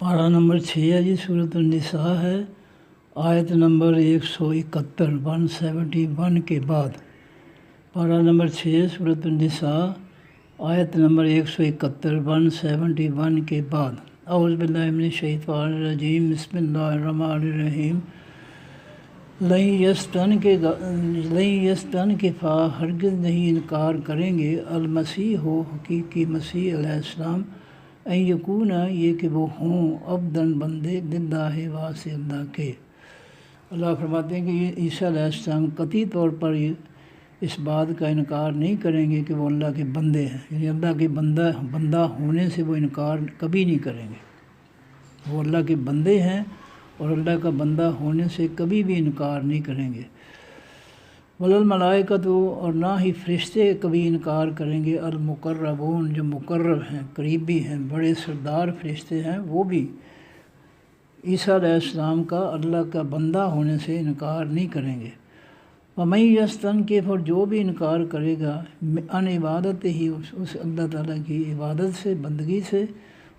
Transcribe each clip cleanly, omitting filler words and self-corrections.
پارہ نمبر 6 ہے جی، سورۃ النساء ہے، آیت نمبر 171 171 کے بعد۔ پارہ نمبر 6 سورۃ النساء، آیت نمبر 171 171 کے بعد۔ اعوذ باللہ من الشیطان الرجیم، بسم اللہ الرحمن الرحیم۔ لن یستنکفا، ہرگز نہیں انکار کریں گے، المسیح ہو، حقیقی مسیح علیہ السلام، ان یکون، یہ کہ وہ ہوں، عبداً بندے، للہ، واسطے اللہ کے۔ اللہ فرماتے ہیں کہ یہ عیسیٰ علیہ السلام قطعی طور پر اس بات کا انکار نہیں کریں گے کہ وہ اللہ کے بندے ہیں، یعنی اللہ کے بندہ ہونے سے وہ انکار کبھی نہیں کریں گے۔ وہ اللہ کے بندے ہیں اور اللہ کا بندہ ہونے سے کبھی بھی انکار نہیں کریں گے۔ وَلَلْمَلَائِکَةُ، اور نہ ہی فرشتے کبھی انکار کریں گے، المقربون، جو مقرب ہیں، قریبی ہیں، بڑے سردار فرشتے ہیں، وہ بھی عیسیٰ علیہ السلام کا اللہ کا بندہ ہونے سے انکار نہیں کریں گے۔ وَمَن یستنکف، اور جو بھی انکار کرے گا، عن عبادت ہی، اس اللہ تعالیٰ کی عبادت سے، بندگی سے،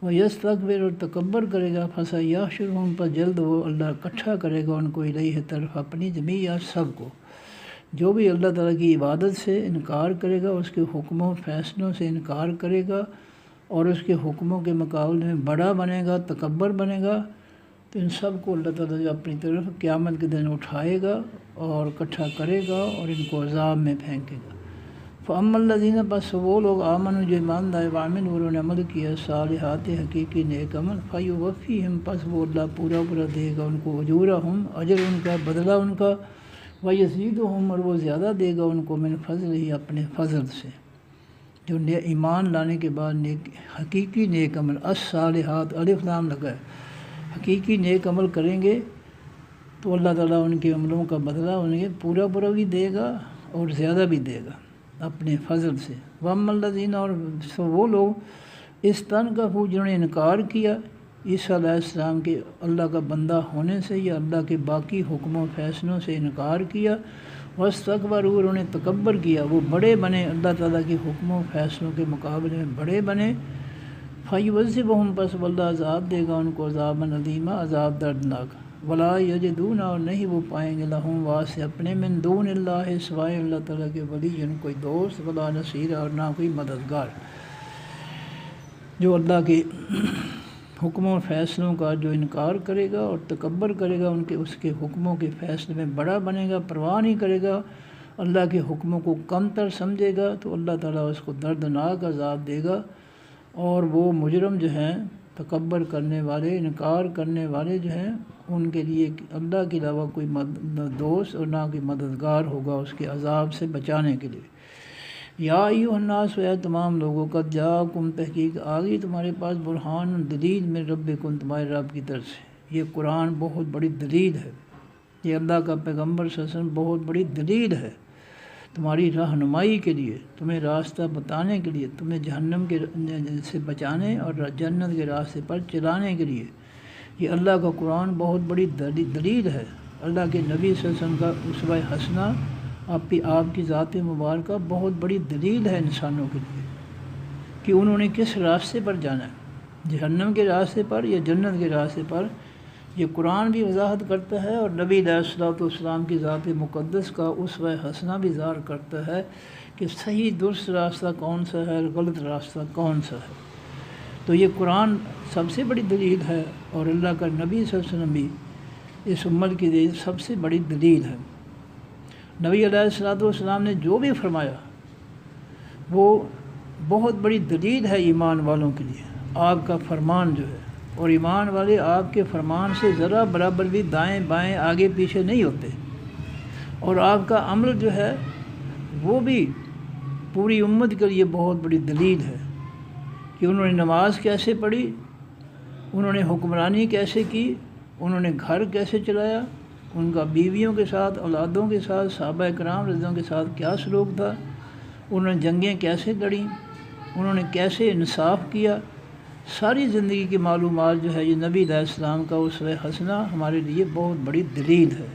وَیستکبر، اور تکبر کرے گا، فَسَیحْشُرُہُم، پر جلد وہ اللہ اکٹھا کرے گا ان کو، الیہ، طرف اپنی، جمیعا، سب کو۔ جو بھی اللہ تعالیٰ کی عبادت سے انکار کرے گا، اس کے حکموں فیصلوں سے انکار کرے گا اور اس کے حکموں کے مقابلے میں بڑا بنے گا، تکبر بنے گا، تو ان سب کو اللہ تعالیٰ اپنی طرف قیامت کے دن اٹھائے گا اور اکٹھا کرے گا اور ان کو عذاب میں پھینکے گا۔ فَأَمَّا الَّذِينَ، بس وہ لوگ، آمنوا، جو ایمان لائے، وعملوا، انہوں نے عمل کیا، صالحات، حقیقی نیک عمل، فَيُوَفِّيهِمْ، پس وہ اللہ پورا دے گا ان کو، اجورہم، اجر ان کا، بدلہ ان کا، وَيَزِيدُهُمْ، اور وہ زیادہ دے گا ان کو، من فضل ہی، اپنے فضل سے۔ جو ایمان لانے کے بعد حقیقی نیک عمل، الصالحات، الف لام لگا ہے، حقیقی نیک عمل کریں گے تو اللہ تعالیٰ ان کے عملوں کا بدلہ انہیں پورا بھی دے گا اور زیادہ بھی دے گا اپنے فضل سے۔ وَأَمَّا الَّذِينَ، اور وہ لوگ، اسْتَنْكَفُوا، جنہوں نے انکار کیا عیسیٰ علیہ السلام کے اللہ کا بندہ ہونے سے یا اللہ کے باقی حکموں فیصلوں سے انکار کیا، وَاسْتَكْبَرُوا، انہوں نے تکبر کیا، وہ بڑے بنے، اللہ تعالیٰ کے حکموں فیصلوں کے مقابلے میں بڑے بنے، فَيُعَذِّبُهُم، پس اللہ عذاب دے گا ان کو، عذابًا علیما، عذاب دردناک۔ وَلَا يَجِدُونَ، اور نہیں وہ پائیں گے، لَهُم، واسطے اپنے، مِن دُونِ اللہِ، سوائے اللہ تعالیٰ کے، ولیًّا، کوئی دوست، وَلَا نَصِيرًا، اور نہ کوئی مددگار۔ جو اللہ کے حکموں و فیصلوں کا جو انکار کرے گا اور تکبر کرے گا، اس کے حکموں کے فیصلے میں بڑا بنے گا، پرواہ نہیں کرے گا، اللہ کے حکموں کو کم تر سمجھے گا، تو اللہ تعالیٰ اس کو دردناک عذاب دے گا۔ اور وہ مجرم جو ہیں، تکبر کرنے والے، انکار کرنے والے جو ہیں، ان کے لیے اللہ کے علاوہ کوئی دوست اور نہ کوئی مددگار ہوگا اس کے عذاب سے بچانے کے لیے۔ یا ایھا الناس، اے تمام لوگوں، قد جاءکم، تحقیق آ گئی تمہارے پاس، برہان، دلیل، من ربکم، تمہارے رب کی طرف سے۔ یہ قرآن بہت بڑی دلیل ہے، یہ اللہ کا پیغمبر صلی اللہ علیہ وسلم بہت بڑی دلیل ہے تمہاری رہنمائی کے لیے، تمہیں راستہ بتانے کے لیے، تمہیں جہنم کے سے بچانے اور جنت کے راستے پر چلانے کے لیے۔ یہ اللہ کا قرآن بہت بڑی دلیل ہے، اللہ کے نبی صلی اللہ علیہ وسلم کا اسوہ حسنہ، آپ کی ذات مبارکہ بہت بڑی دلیل ہے انسانوں کے لیے کہ انہوں نے کس راستے پر جانا ہے، جہنم کے راستے پر یا جنت کے راستے پر۔ یہ قرآن بھی وضاحت کرتا ہے اور نبی علیہ الصلوۃ والسلام کی ذات مقدس کا اسوہ حسنہ بھی ظاہر کرتا ہے کہ صحیح درست راستہ کون سا ہے اور غلط راستہ کون سا ہے۔ تو یہ قرآن سب سے بڑی دلیل ہے اور اللہ کا نبی صلی اللہ علیہ وسلم بھی اس امت کی لیے سب سے بڑی دلیل ہے۔ نبی علیہ الصلوۃ والسلام نے جو بھی فرمایا وہ بہت بڑی دلیل ہے ایمان والوں کے لیے۔ آپ کا فرمان جو ہے، اور ایمان والے آپ کے فرمان سے ذرا برابر بھی دائیں بائیں آگے پیچھے نہیں ہوتے، اور آپ کا عمل جو ہے وہ بھی پوری امت کے لیے بہت بڑی دلیل ہے کہ انہوں نے نماز کیسے پڑھی، انہوں نے حکمرانی کیسے کی، انہوں نے گھر کیسے چلایا، ان کا بیویوں کے ساتھ، اولادوں کے ساتھ، صحابہ کرام رضی اللہ عنہم کے ساتھ کیا سلوک تھا، انہوں نے جنگیں کیسے لڑیں، انہوں نے کیسے انصاف کیا، ساری زندگی کی معلومات جو ہے یہ نبی علیہ السلام کا اسوہ حسنہ ہمارے لیے بہت بڑی دلیل ہے۔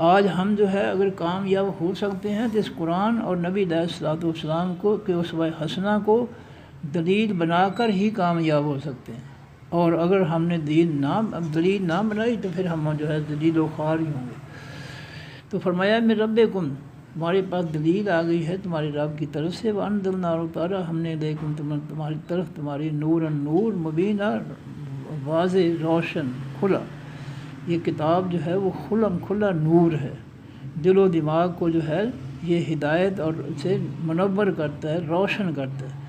آج ہم جو ہے اگر کامیاب ہو سکتے ہیں تو اس قرآن اور نبی علیہ الصلوۃ والسلام کو کہ اسوہ حسنہ کو دلیل بنا کر ہی کامیاب ہو سکتے ہیں۔ اور اگر ہم نے دلیل نہ بنائی تو پھر ہم جو ہے دلیل و خوار ہی ہوں گے۔ تو فرمایا میں ربکم، تمہارے پاس دلیل آ گئی ہے تمہارے رب کی طرف سے، وانزلنا اور اتارا ہم نے لیکن تمہاری طرف تمہاری نور مبینہ، واضح روشن کھلا۔ یہ کتاب جو ہے وہ کھلا نور ہے، دل و دماغ کو جو ہے یہ ہدایت اور سے منور کرتا ہے، روشن کرتا ہے،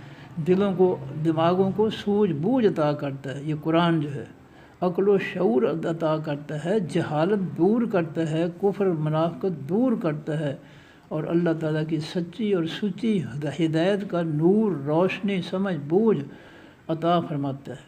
دماغوں کو سوجھ بوجھ عطا کرتا ہے۔ یہ قرآن جو ہے عقل و شعور عطا کرتا ہے، جہالت دور کرتا ہے، کفر منافقت دور کرتا ہے، اور اللہ تعالیٰ کی سچی اور سچی ہدایت کا نور، روشنی، سمجھ بوجھ عطا فرماتا ہے۔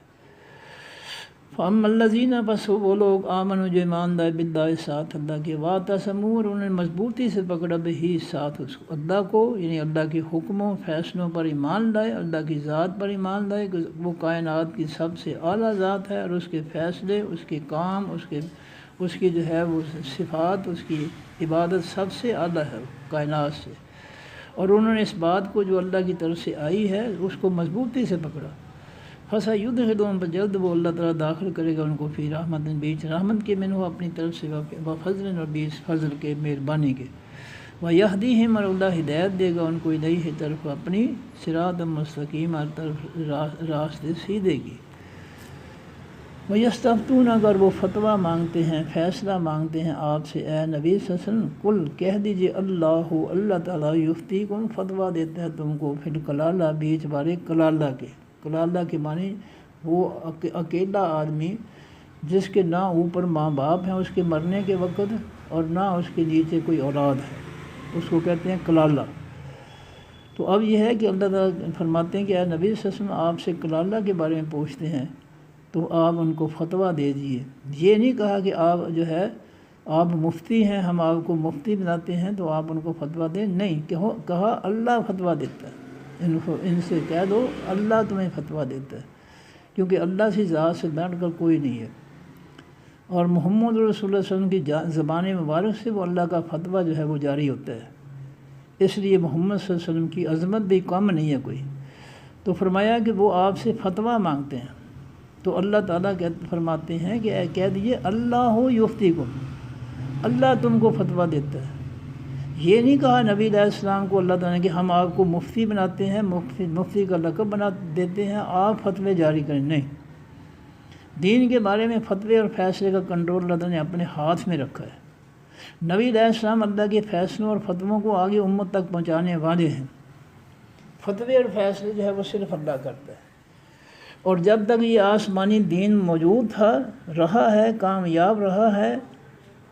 فَأَمَّا الَّذِينَ، بس وہ لوگ آمنوا جو ایمان لائے باللہ ساتھ اللہ کے، وَاعْتَصَمُوا اور انہوں نے مضبوطی سے پکڑا بہی ساتھ اس کو اللہ کو، یعنی اللہ کے حکموں فیصلوں پر ایمان لائے، اللہ کی ذات پر ایمان لائے کہ وہ کائنات کی سب سے اعلیٰ ذات ہے، اور اس کے فیصلے، اس کے کام، اس کی جو ہے وہ صفات، اس کی عبادت سب سے اعلیٰ ہے کائنات سے، اور انہوں نے اس بات کو جو اللہ کی طرف سے آئی ہے اس کو مضبوطی سے پکڑا۔ فَسَيُدْخِلُهُمْ جلد وہ اللہ تعالیٰ داخل کرے گا ان کو فی رحمت، بیچ رحمت کے، منہ اپنی طرف سے، وفضل اور بیچ فضل کے، مہربانی کے، وَيَهْدِيهِمْ اور اللہ ہدایت دے گا ان کو الیہ طرف اپنی، صراط مستقیم ہر طرف راستے سیدھے کی۔ وَيَسْتَفْتُونَ اگر وہ فتویٰ مانگتے ہیں، فیصلہ مانگتے ہیں آپ سے اے نبی صلی اللہ علیہ وسلم، قل کہہ دیجئے اللہ تعالیٰ یفتیکم فتویٰ دیتا ہے تم کو، فی الکلالہ بیچ بارے کلالہ کے، کلالہ کے معنی وہ اکیلا آدمی جس کے نہ اوپر ماں باپ ہیں اس کے مرنے کے وقت اور نہ اس کے نیچے کوئی اولاد ہے، اس کو کہتے ہیں کلالہ۔ تو اب یہ ہے کہ اللہ تعالیٰ فرماتے ہیں کہ اے نبی صلی اللہ علیہ وسلم آپ سے کلالہ کے بارے میں پوچھتے ہیں تو آپ ان کو فتویٰ دے دیجیے۔ یہ نہیں کہا کہ آپ جو ہے آپ مفتی ہیں، ہم آپ کو مفتی بناتے ہیں تو آپ ان کو فتویٰ دیں، نہیں، کہا اللہ فتویٰ دیتا ہے، ان سے کہہ دو اللہ تمہیں فتویٰ دیتا ہے، کیونکہ اللہ سے ذات سے ڈٹ کر کوئی نہیں ہے، اور محمد رسول اللہ صلی اللہ علیہ وسلم کی زبان مبارک سے وہ اللہ کا فتویٰ جو ہے وہ جاری ہوتا ہے، اس لیے محمد صلی اللہ علیہ وسلم کی عظمت بھی کم نہیں ہے کوئی۔ تو فرمایا کہ وہ آپ سے فتویٰ مانگتے ہیں تو اللہ تعالیٰ فرماتے ہیں کہ کہہ دیجئے اللہ یفتیکم، اللہ تم کو فتویٰ دیتا ہے۔ یہ نہیں کہا نبی علیہ السلام کو اللہ تعالیٰ نے کہ ہم آپ کو مفتی بناتے ہیں، مفتی کا لقب بنا دیتے ہیں، آپ فتوے جاری کریں، نہیں، دین کے بارے میں فتوے اور فیصلے کا کنٹرول اللہ تعالیٰ نے اپنے ہاتھ میں رکھا ہے۔ نبی علیہ السلام اللہ کے فیصلوں اور فتووں کو آگے امت تک پہنچانے والے ہیں، فتوے اور فیصلے جو ہے وہ صرف اللہ کرتا ہے، اور جب تک یہ آسمانی دین موجود تھا، رہا ہے، کامیاب رہا ہے،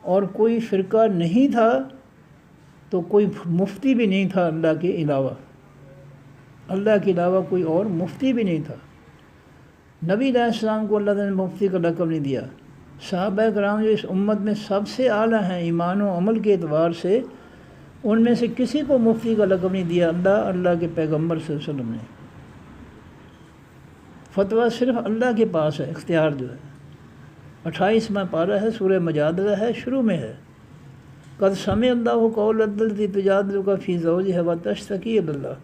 اور کوئی فرقہ نہیں تھا تو کوئی مفتی بھی نہیں تھا اللہ کے علاوہ، اللہ کے علاوہ کوئی اور مفتی بھی نہیں تھا۔ نبی علیہ السلام کو اللہ تعالیٰ نے مفتی کا لقب نہیں دیا، صحابہ کرام جو اس امت میں سب سے اعلیٰ ہیں ایمان و عمل کے اعتبار سے، ان میں سے کسی کو مفتی کا لقب نہیں دیا اللہ کے پیغمبر صلی اللہ علیہ وسلم نے۔ فتویٰ صرف اللہ کے پاس ہے، اختیار جو ہے۔ 28واں پارہ ہے، سورہ مجادلہ ہے، شروع میں ہے قد سمع اللہ قول التی تجادلک فی زوجہا وتشتکی الی اللہ،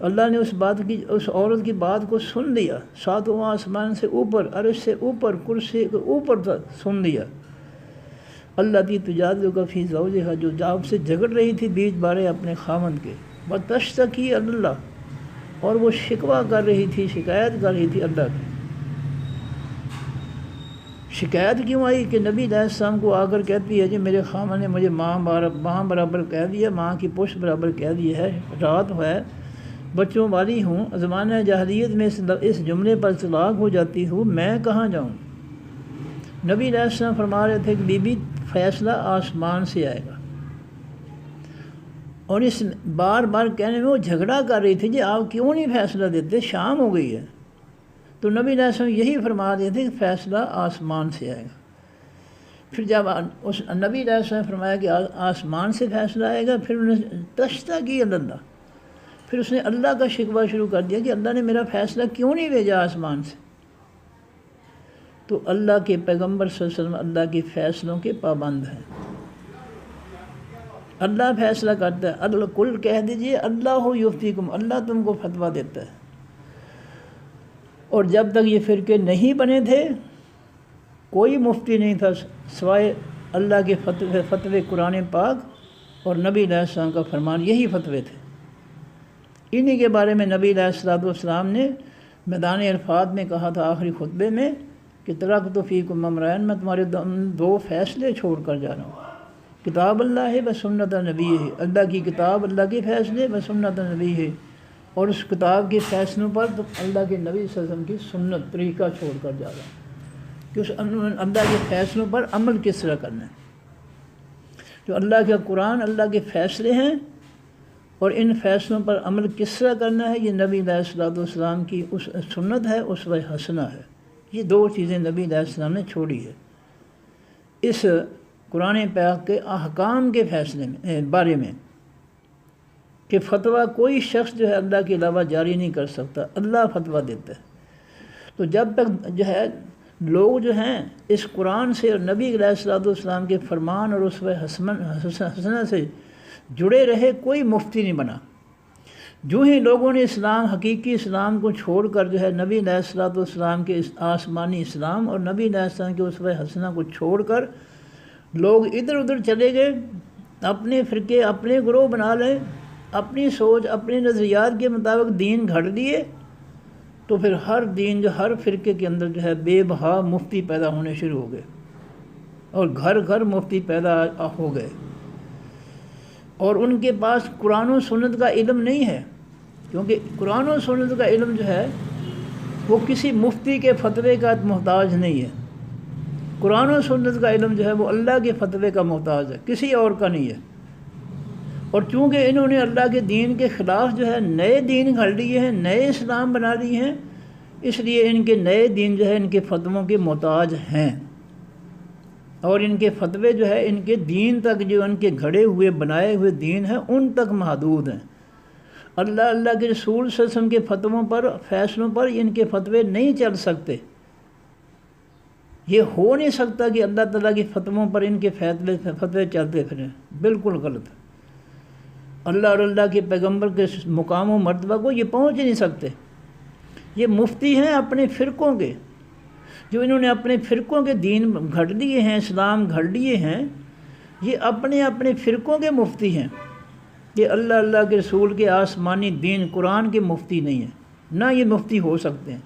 اللہ نے اس عورت کی بات کو سن لیا، ساتوں آسمان سے اوپر، عرش سے اوپر، کرسی کے اوپر تک سن لیا۔ التی تجادلک فی زوجہا، جو آپ سے جھگڑ رہی تھی بیچ بارے اپنے خاوند کے، وتشتکی الی اللہ، اور وہ شکوہ کر رہی تھی، شکایت کر رہی تھی اللہ کی۔ شکایت کیوں آئی کہ نبی علیہ السلام کو آ کر کہتی ہے جی میرے خامن نے مجھے ماں برابر کہہ دیا، ماں کی پشت برابر کہہ دیا ہے، رات ہے، بچوں والی ہوں، زمانہ جاہلیت میں اس جملے پر طلاق ہو جاتی ہوں، میں کہاں جاؤں؟ نبی علیہ السلام فرما رہے تھے کہ بی بی فیصلہ آسمان سے آئے گا، اور اس بار بار کہنے میں وہ جھگڑا کر رہی تھی جی آپ کیوں نہیں فیصلہ دیتے، شام ہو گئی ہے، تو نبی علیہ السلام یہی فرما دیے تھے کہ فیصلہ آسمان سے آئے گا۔ پھر جب اس نبی علیہ السلام نے فرمایا کہ آسمان سے فیصلہ آئے گا، پھر انہوں نے تشتکی اللہ، پھر اس نے اللہ کا شکوہ شروع کر دیا کہ اللہ نے میرا فیصلہ کیوں نہیں بھیجا آسمان سے۔ تو اللہ کے پیغمبر صلی اللہ علیہ وسلم اللہ کے فیصلوں کے پابند ہیں، اللہ فیصلہ کرتا ہے، اللہ کل کہہ دیجئے اللہ یفتیکم، اللہ تم کو فتویٰ دیتا ہے۔ اور جب تک یہ فرقے نہیں بنے تھے کوئی مفتی نہیں تھا سوائے اللہ کے فتوے قرآن پاک اور نبی علیہ السلام کا فرمان، یہی فتوے تھے۔ انہی کے بارے میں نبی علیہ السلام نے میدان عرفات میں کہا تھا آخری خطبے میں کہ ترکت فیکم امرین، میں تمہارے دو فیصلے چھوڑ کر جا رہا ہوں، کتاب اللہ ہے و سنت نبی ہے، اللہ کی کتاب، اللہ کے فیصلے و سنت نبی ہے، اور اس کتاب کے فیصلوں پر تو اللہ کے نبی صلی اللہ علیہ وسلم کی سنت طریقہ چھوڑ کر جا رہا ہوں کہ اس اللہ کے فیصلوں پر عمل کس طرح کرنا ہے۔ جو اللہ کا قرآن اللہ کے فیصلے ہیں اور ان فیصلوں پر عمل کس طرح کرنا ہے، یہ نبی علیہ السلام کی اس سنت ہے، اسوہ حسنہ ہے۔ یہ دو چیزیں نبی علیہ السلام نے چھوڑی ہے اس قرآن پاک کے احکام کے فیصلے میں بارے میں، کہ فتویٰ کوئی شخص جو ہے اللہ کے علاوہ جاری نہیں کر سکتا، اللہ فتویٰ دیتا ہے۔ تو جب تک جو ہے لوگ جو ہیں اس قرآن سے اور نبی علیہ السلام کے فرمان اور اسوہ حسنہ سے جڑے رہے، کوئی مفتی نہیں بنا۔ جو ہی لوگوں نے اسلام، حقیقی اسلام کو چھوڑ کر جو ہے نبی علیہ السلام کے آسمانی اسلام اور نبی علیہ السلام کے اسوہ حسنہ کو چھوڑ کر لوگ ادھر ادھر چلے گئے، اپنے فرقے، اپنے گروہ بنا لیں، اپنی سوچ، اپنے نظریات کے مطابق دین گھڑ لیے، تو پھر ہر دین جو ہر فرقے کے اندر جو ہے بے بہا مفتی پیدا ہونے شروع ہو گئے، اور گھر گھر مفتی پیدا ہو گئے، اور ان کے پاس قرآن و سنت کا علم نہیں ہے، کیونکہ قرآن و سنت کا علم جو ہے وہ کسی مفتی کے فتوے کا محتاج نہیں ہے۔ قرآن و سنت کا علم جو ہے وہ اللہ کے فتوے کا محتاج ہے، کسی اور کا نہیں ہے۔ اور چونکہ انہوں نے اللہ کے دین کے خلاف جو ہے نئے دین گھڑ لیے ہیں، نئے اسلام بنا لیے ہیں، اس لیے ان کے نئے دین جو ہے ان کے فتووں کے محتاج ہیں، اور ان کے فتوے جو ہے ان کے دین تک، جو ان کے گھڑے ہوئے بنائے ہوئے دین ہیں ان تک محدود ہیں۔ اللہ کے رسول صلی اللہ علیہ وسلم کے فتووں پر، فیصلوں پر ان کے فتوے نہیں چل سکتے۔ یہ ہو نہیں سکتا کہ اللہ تعالیٰ کے فتووں پر ان کے فتوے چلتے پھریں، بالکل غلط۔ اللہ اور اللہ کے پیغمبر کے مقام و مرتبہ کو یہ پہنچ ہی نہیں سکتے۔ یہ مفتی ہیں اپنے فرقوں کے، جو انہوں نے اپنے فرقوں کے دین گھڑ لیے ہیں، اسلام گھڑ لیے ہیں، یہ اپنے فرقوں کے مفتی ہیں۔ یہ اللہ کے رسول کے آسمانی دین قرآن کے مفتی نہیں ہیں، نہ یہ مفتی ہو سکتے ہیں۔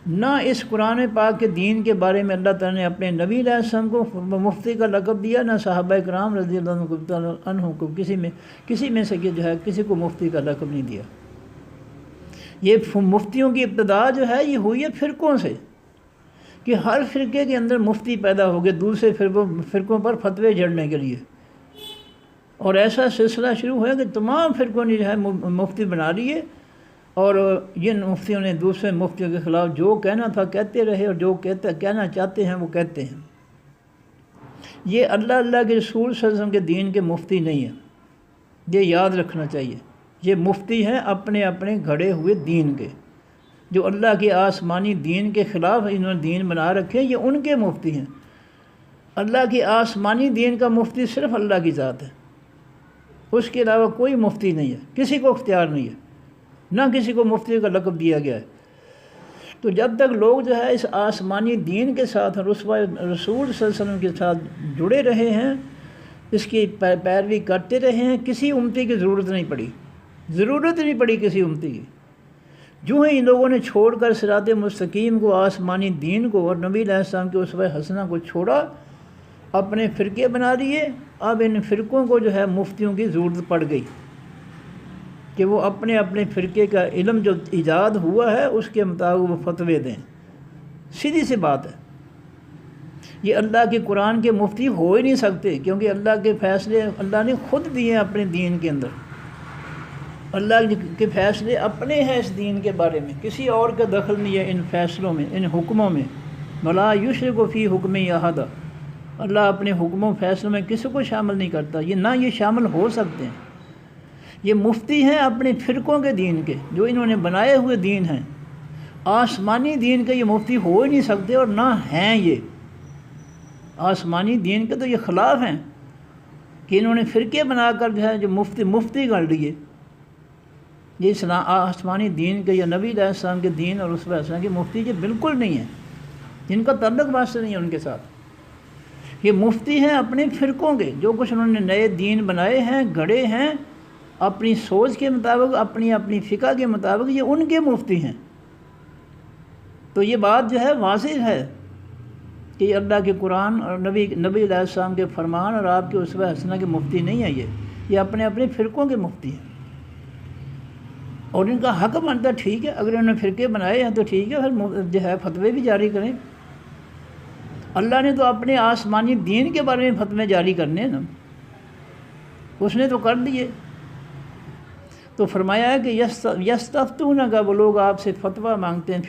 نہ اس قرآن پاک کے دین کے بارے میں اللہ تعالیٰ نے اپنے نبی علیہ السلام کو مفتی کا لقب دیا، نہ صحابہ کرام رضی اللہ عنہ کو کسی میں سے جو ہے کسی کو مفتی کا لقب نہیں دیا۔ یہ مفتیوں کی ابتدا جو ہے یہ ہوئی ہے فرقوں سے، کہ ہر فرقے کے اندر مفتی پیدا ہو گئے دوسرے فرقوں پر فتوے جڑنے کے لیے، اور ایسا سلسلہ شروع ہوا کہ تمام فرقوں نے جو ہے مفتی بنا لیے، اور جن مفتیوں نے دوسرے مفتیوں کے خلاف جو کہنا تھا کہتے رہے، اور جو کہنا چاہتے ہیں وہ کہتے ہیں۔ یہ اللہ کے رسول صلی اللہ علیہ وسلم کے دین کے مفتی نہیں ہیں، یہ یاد رکھنا چاہیے۔ یہ مفتی ہیں اپنے گھڑے ہوئے دین کے، جو اللہ کے آسمانی دین کے خلاف انہوں نے دین بنا رکھے، یہ ان کے مفتی ہیں۔ اللہ کے آسمانی دین کا مفتی صرف اللہ کی ذات ہے، اس کے علاوہ کوئی مفتی نہیں ہے، کسی کو اختیار نہیں ہے، نہ کسی کو مفتی کا لقب دیا گیا ہے۔ تو جب تک لوگ جو ہے اس آسمانی دین کے ساتھ اور رسول صلی اللہ علیہ وسلم کے ساتھ جڑے رہے ہیں، اس کی پیروی کرتے رہے ہیں، کسی امتی کی ضرورت نہیں پڑی کسی امتی کی۔ جو ہی ان لوگوں نے چھوڑ کر صراط مستقیم کو، آسمانی دین کو اور نبی علیہ السلام کے اسوہ حسنہ کو چھوڑا، اپنے فرقے بنا لیے، اب ان فرقوں کو جو ہے مفتیوں کی ضرورت پڑ گئی کہ وہ اپنے فرقے کا علم جو ایجاد ہوا ہے اس کے مطابق وہ فتوے دیں۔ سیدھی سی بات ہے، یہ اللہ کے قرآن کے مفتی ہو ہی نہیں سکتے، کیونکہ اللہ کے فیصلے اللہ نے خود دیے ہیں اپنے دین کے اندر۔ اللہ کے فیصلے اپنے ہیں اس دین کے بارے میں، کسی اور کا دخل نہیں ہے ان فیصلوں میں، ان حکموں میں۔ وَلَا يُشْرِكُ فِي حُكْمِهِ أَحَدًا، اللہ اپنے حکموں فیصلوں میں کسی کو شامل نہیں کرتا، نہ یہ شامل ہو سکتے ہیں۔ یہ مفتی ہیں اپنے فرقوں کے دین کے، جو انہوں نے بنائے ہوئے دین ہیں۔ آسمانی دین کے یہ مفتی ہو ہی نہیں سکتے، اور نہ ہیں یہ آسمانی دین کے، تو یہ خلاف ہیں کہ انہوں نے فرقے بنا کر جو ہے جو مفتی گڑھ لیے۔ یہ اسلام آسمانی دین کے یا نبی علیہ السلام کے دین اور رسول السلام کے مفتی یہ بالکل نہیں ہیں، جن کا تعلق واسطہ نہیں ہے ان کے ساتھ۔ یہ مفتی ہیں اپنے فرقوں کے، جو کچھ انہوں نے نئے دین بنائے ہیں، گھڑے ہیں اپنی سوچ کے مطابق، اپنی فقہ کے مطابق، یہ ان کے مفتی ہیں۔ تو یہ بات جو ہے واضح ہے کہ یہ اللہ کے قرآن اور نبی علیہ السلام کے فرمان اور آپ کے اسوہ حسنہ کے مفتی نہیں ہیں، یہ اپنے فرقوں کے مفتی ہیں، اور ان کا حق بنتا ہے۔ ٹھیک ہے، اگر انہوں نے فرقے بنائے ہیں تو ٹھیک ہے، پھر جو ہے فتوے بھی جاری کریں۔ اللہ نے تو اپنے آسمانی دین کے بارے میں فتوے جاری کرنے ہیں نا، اس نے تو کر دیے۔ تو فرمایا ہے کہ یستفتونک، وہ لوگ آپ سے فتویٰ مانگتے ہیں،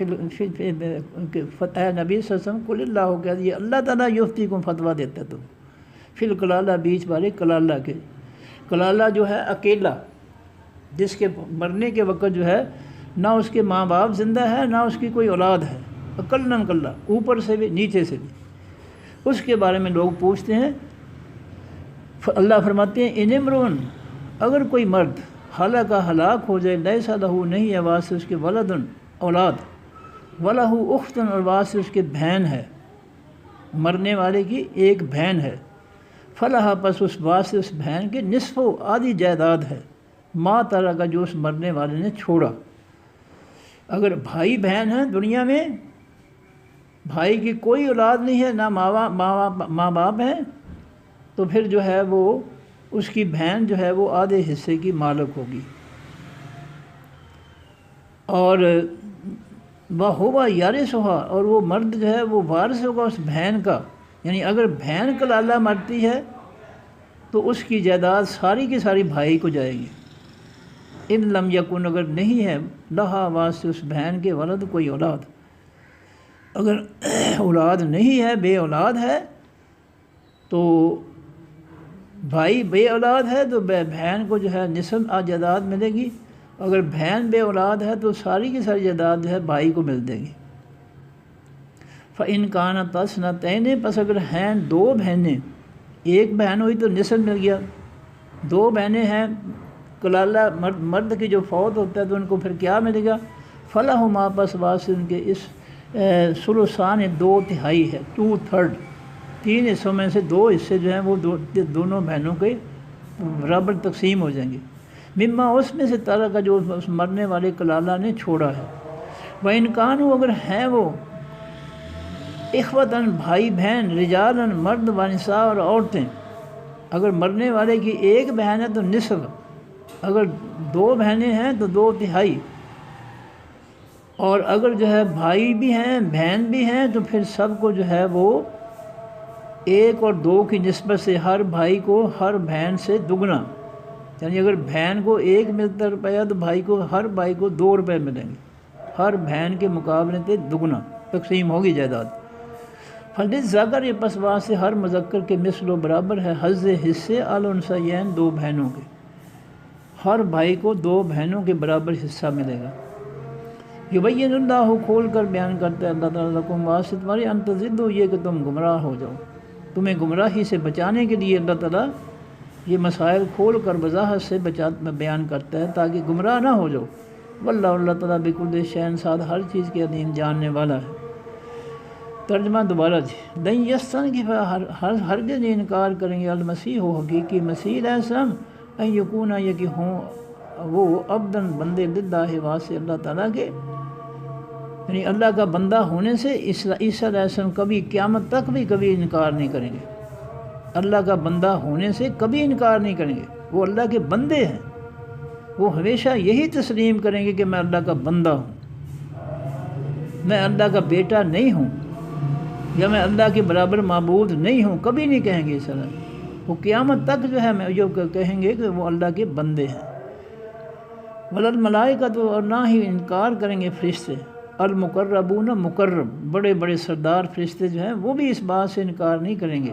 فتح نبی صلی اللہ علیہ وسلم قل اللہ کہہ دیے اللہ تعالیٰ یفتیکم فتویٰ دیتا ہے، تو فی الکلالہ بیچ بارے کلالہ کے، کلالہ جو ہے اکیلا، جس کے مرنے کے وقت جو ہے نہ اس کے ماں باپ زندہ ہے، نہ اس کی کوئی اولاد ہے، اکلن کلہ، اوپر سے بھی نیچے سے بھی، اس کے بارے میں لوگ پوچھتے ہیں۔ اللہ فرماتے ہیں ان امرؤن، اگر کوئی مرد ہلاک ہو جائے، لیس لہ، نہیں ہے واسطے اس کے ولدن اولاد، ولہ اختن، اور واسطے اس کے بہن ہے، مرنے والے کی ایک بہن ہے، فلہا، پس اس واسطے اس بہن کے نصف و آدھی جائیداد ہے، ما ترک، جو اس مرنے والے نے چھوڑا۔ اگر بھائی بہن ہیں دنیا میں، بھائی کی کوئی اولاد نہیں ہے، نہ ماں باپ ہیں، تو پھر جو ہے وہ اس کی بہن جو ہے وہ آدھے حصے کی مالک ہوگی، اور وَهُوَ يَرِثُهَا، اور وہ مرد جو ہے وہ وارث ہوگا اس بہن کا۔ یعنی اگر بہن کلالہ مرتی ہے تو اس کی جائیداد ساری کی ساری بھائی کو جائے گی۔ ان لم یکن، اگر نہیں ہے لہا، واسطے اس بہن کے ولد، کوئی اولاد، اگر اولاد نہیں ہے، بے اولاد ہے، تو بھائی بے اولاد ہے تو بہن کو جو ہے نصف جائیداد ملے گی، اگر بہن بے اولاد ہے تو ساری کی ساری جائیداد جو ہے بھائی کو مل دے گی۔ فَإِنْ كَانَتْ اثْنَتَيْنِ، پس اگر ہیں دو بہنیں، ایک بہن ہوئی تو نصف مل گیا، دو بہنیں ہیں کلالہ، مرد کی جو فوت ہوتا ہے تو ان کو پھر کیا ملے گا؟ فَلَهُمَا، پس واسطے ان کے اس ثلثان، 2/3 ہے، 2/3، 3 حصوں میں سے 2 حصے جو ہیں وہ دونوں بہنوں کے برابر تقسیم ہو جائیں گے، مما، اس میں سے ترک، جو اس مرنے والے کلالہ نے چھوڑا ہے۔ وَإِنْ كَانُوا، اگر ہیں وہ اخوتاً، بھائی بہن، رجالاً، مرد، ونساء، اور عورتیں، اگر مرنے والے کی ایک بہن ہے تو نصف، اگر 2 بہنیں ہیں تو 2/3، اور اگر جو ہے بھائی بھی ہیں بہن بھی ہیں تو پھر سب کو جو ہے وہ 1 اور 2 کی نسبت سے ہر بھائی کو ہر بہن سے دگنا، یعنی اگر بہن کو 1 ملتا روپیہ تو بھائی کو، ہر بھائی کو 2 روپے ملیں گے، ہر بہن کے مقابلے سے دگنا تقسیم ہوگی جائیداد۔ فَلِلذَّكَرِ، یہ پس واسطے ہر مذکر کے مثل و برابر ہے، حظ حصے، الانثیین، 2 بہنوں کے، ہر بھائی کو 2 بہنوں کے برابر حصہ ملے گا۔ یبین اللہ، کھول کر بیان کرتا ہے اللہ تعالیٰ، لکم، واسطے تمہارے، ان تضلوا، یہ کہ تم گمراہ ہو جاؤ، تمہیں گمراہی سے بچانے کے لیے اللہ تعالیٰ یہ مسائل کھول کر وضاحت سے بیان کرتا ہے تاکہ گمراہ نہ ہو جاؤ۔ واللہ، اللہ تعالیٰ بکل شیء، ساتھ ہر چیز کے علیم، جاننے والا ہے۔ ترجمہ دوبارہ جی، لن یستنکف، ہرگز نہیں انکار کریں گے، المسیح، حقیقی مسیح علیہ السلام، ان یکون، یہ کہ ہوں وہ، عبداً، بندے، للہ، واسطے اللہ تعالیٰ کے، یعنی اللہ کا بندہ ہونے سے عیسیٰ علیہ السلام کبھی قیامت تک بھی کبھی انکار نہیں کریں گے، اللہ کا بندہ ہونے سے کبھی انکار نہیں کریں گے، وہ اللہ کے بندے ہیں، وہ ہمیشہ یہی تسلیم کریں گے کہ میں اللہ کا بندہ ہوں، میں اللہ کا بیٹا نہیں ہوں، یا میں اللہ کے برابر معبود نہیں ہوں، کبھی نہیں کہیں گے اس طرح، وہ قیامت تک جو ہے جو کہیں گے کہ وہ اللہ کے بندے ہیں۔ وَلَلْمَلَائِکَةُ، اور نہ ہی انکار کریں گے فرشتے، المقربون، مقرب، بڑے بڑے سردار فرشتے جو ہیں وہ بھی اس بات سے انکار نہیں کریں گے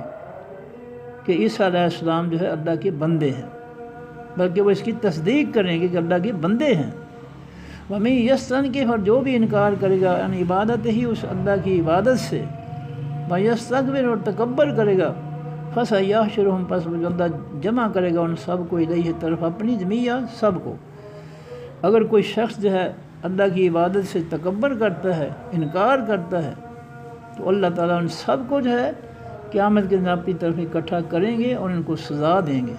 کہ عیسیٰ علیہ السلام جو ہے اللہ کے بندے ہیں، بلکہ وہ اس کی تصدیق کریں گے کہ اللہ کے بندے ہیں۔ وَمَن یستنکف، اور جو بھی انکار کرے گا ان عبادت ہی، اس اللہ کی عبادت سے، وَیستکبر، اور تکبر کرے گا، فَسَیَحْشُرُہُم، پس وہ اللہ جمع کرے گا ان سب کو، الیہ، طرف اپنی، جمیعا، سب کو، اگر کوئی شخص جو ہے اللہ کی عبادت سے تکبر کرتا ہے، انکار کرتا ہے، تو اللہ تعالیٰ ان سب کو جو ہے قیامت کے دن اپنی طرف اکٹھا کریں گے اور ان کو سزا دیں گے۔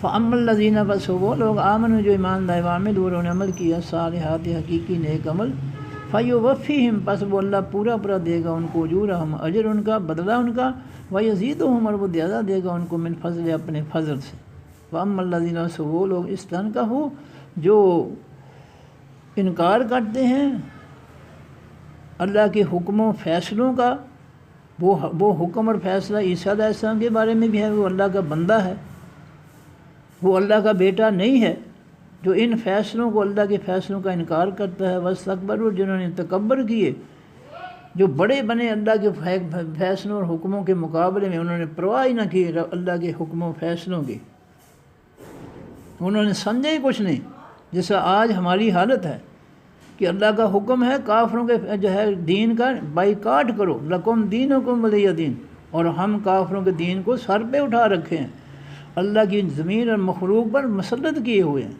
فَأَمَّا الَّذِينَ بس وہ لوگ آمنوا جو ایمان لائے وعملوا انہوں نے عمل کیا صالحات حقیقی نیک عمل، فَيُوَفِّيهِمْ پس وہ اللہ پورا دے گا ان کو اجورہم اجر ان کا، بدلہ ان کا، وَيَزِيدُهُمْ اور وہ زیادہ دے گا ان کو من فضل اپنے فضل سے۔ وَأَمَّا الَّذِينَ بس وہ لوگ اسْتَنْكَفُوا جو انکار کرتے ہیں اللہ کے حکم و فیصلوں کا، وہ حکم اور فیصلہ عیسیٰ علیہ السلام کے بارے میں بھی ہے، وہ اللہ کا بندہ ہے، وہ اللہ کا بیٹا نہیں ہے، جو ان فیصلوں کو اللہ کے فیصلوں کا انکار کرتا ہے۔ وَاسْتَكْبَرُوا جنہوں نے تکبر کیے، جو بڑے بنے اللہ کے فیصلوں اور حکموں کے مقابلے میں، انہوں نے پرواہ ہی نہ کی اللہ کے حکموں و فیصلوں کی، انہوں نے سمجھا ہی کچھ نہیں، جیسا آج ہماری حالت ہے کہ اللہ کا حکم ہے کافروں کے جو ہے دین کا بائیکاٹ کرو، لکم دینکم ولی دین، اور ہم کافروں کے دین کو سر پہ اٹھا رکھے ہیں، اللہ کی زمین اور مخلوق پر مسلط کیے ہوئے ہیں۔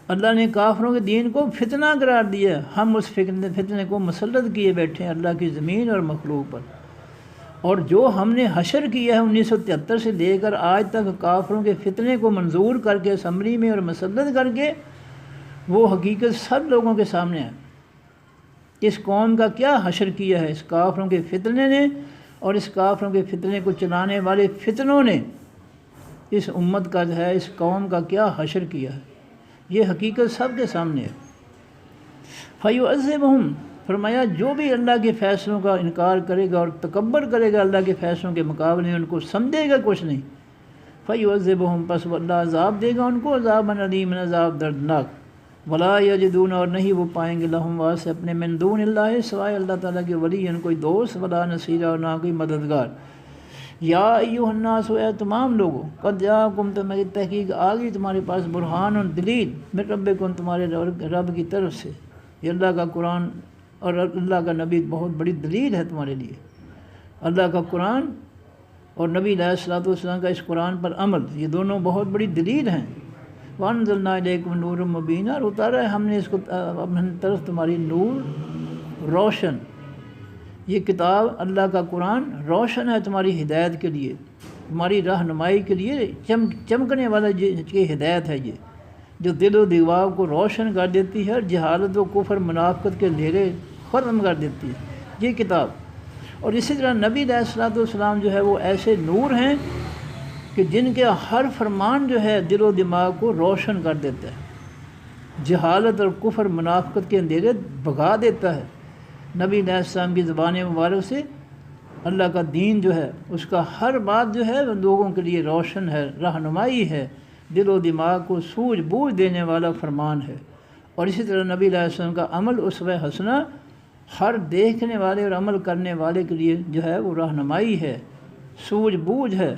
اللہ نے کافروں کے دین کو فتنہ قرار دیا، ہم اس فتنے کو مسلط کیے بیٹھے ہیں اللہ کی زمین اور مخلوق پر۔ اور جو ہم نے حشر کیا ہے 1973 سے لے کر آج تک کافروں کے فتنے کو منظور کر کے اسمبلی میں اور مسلط کر کے، وہ حقیقت سب لوگوں کے سامنے ہے۔ اس قوم کا کیا حشر کیا ہے اس کافروں کے فتنے نے، اور اس کافروں کے فتنے کو چلانے والے فتنوں نے اس امت کا جو ہے اس قوم کا کیا حشر کیا ہے، یہ حقیقت سب کے سامنے ہے۔ فَيُعَذِّبُهُمْ فرمایا جو بھی اللہ کے فیصلوں کا انکار کرے گا اور تکبر کرے گا اللہ کے فیصلوں کے مقابلے میں، ان کو سمجھے گا کچھ نہیں، فَيُعَذِّبُهُمْ پس وہ اللہ عذاب دے گا ان کو، عذابًا علیمًا عذاب دردناک، ولا یجدون اور نہیں وہ پائیں گے لہم واسطے اپنے من دون اللہ سوائے اللہ تعالیٰ کے ولی کوئی دوست، ولا نصیرہ اور نہ کوئی مددگار۔ یا ایھا الناس اے تمام لوگوں، قد جاءکم تمہاری تحقیق آ گئی تمہارے پاس برہان دلیل من ربکم تمہارے رب کی طرف سے، یہ اللہ کا قرآن اور اللہ کا نبی بہت بڑی دلیل ہے تمہارے لیے، اللہ کا قرآن اور نبی علیہ الصلوۃ والسلام کا اس قرآن پر عمل، یہ دونوں بہت بڑی دلیل ہیں۔ وَأَنزَلْنَا إِلَيْكُمْ نُورًا مُبِينًا اور اتارا ہے ہم نے اس کو اپنی طرف تمہاری نور روشن، یہ کتاب اللہ کا قرآن روشن ہے تمہاری ہدایت کے لیے، تمہاری رہنمائی کے لیے، چمکنے والا یہ ہدایت ہے، یہ جو دل و دماغ کو روشن کر دیتی ہے اور جہالت و کفر منافقت کے اندھیرے ختم کر دیتی ہے یہ کتاب۔ اور اسی طرح نبی علیہ الصلوۃ والسلام جو ہے وہ ایسے نور ہیں کہ جن کے ہر فرمان جو ہے دل و دماغ کو روشن کر دیتا ہے، جہالت اور کفر منافقت کے اندھیرے بھگا دیتا ہے۔ نبی علیہ السلام کی زبان مبارک سے اللہ کا دین جو ہے اس کا ہر بات جو ہے لوگوں کے لیے روشن ہے، رہنمائی ہے، دل و دماغ کو سوجھ بوجھ دینے والا فرمان ہے۔ اور اسی طرح نبی علیہ السلام کا عمل اسوہ حسنہ ہر دیکھنے والے اور عمل کرنے والے کے لیے جو ہے وہ رہنمائی ہے، سوجھ بوجھ ہے،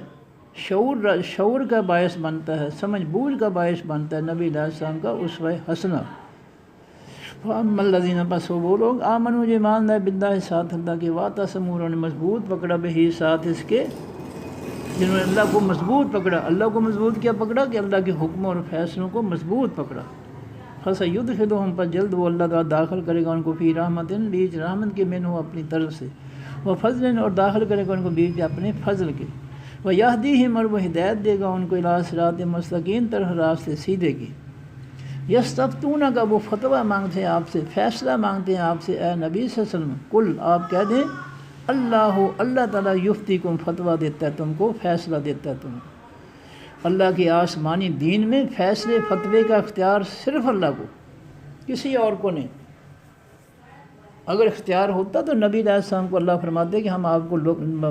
شعور کا باعث بنتا ہے، سمجھ بوجھ کا باعث بنتا ہے نبی علیہ السلام کا اسوہ حسنہ۔ فَأَمَّا الَّذِينَ بس وہ لوگ آمنوا جو ایمان لائے باللہ ساتھ اللہ کے، وَاعْتَصَمُوا انہوں نے مضبوط پکڑا بہی ساتھ اس کے، جنہوں نے اللہ کو مضبوط پکڑا، اللہ کو مضبوط کیا پکڑا کہ اللہ کے حکموں اور فیصلوں کو مضبوط پکڑا۔ فَسَيُدْخِلُهُمْ پر جلد وہ اللہ تعالیٰ داخل کرے گا ان کو فی رحمتٍ بیچ رحمت کے، منہ اپنی طرف سے، وَفَضْلٍ اور داخل کرے گا ان کو بیچ اپنے فضل کے، وَيَهْدِيهِمْ اور وہ ہدایت دے گا ان کو اِلَىٰ صِرَاطٍ مستقیم طرح راستے سیدھے کی۔ یستفتونک وہ فتویٰ مانگتے ہیں آپ سے، فیصلہ مانگتے ہیں آپ سے اے نبی صلی اللہ علیہ وسلم، قل آپ کہہ دیں اللہ تعالیٰ یفتیکم فتویٰ دیتا ہے تم کو، فیصلہ دیتا ہے تم کو۔ اللہ کے آسمانی دین میں فیصلے فتوے کا اختیار صرف اللہ کو، کسی اور کو نہیں۔ اگر اختیار ہوتا تو نبی علیہ السلام کو اللہ فرماتے کہ ہم آپ کو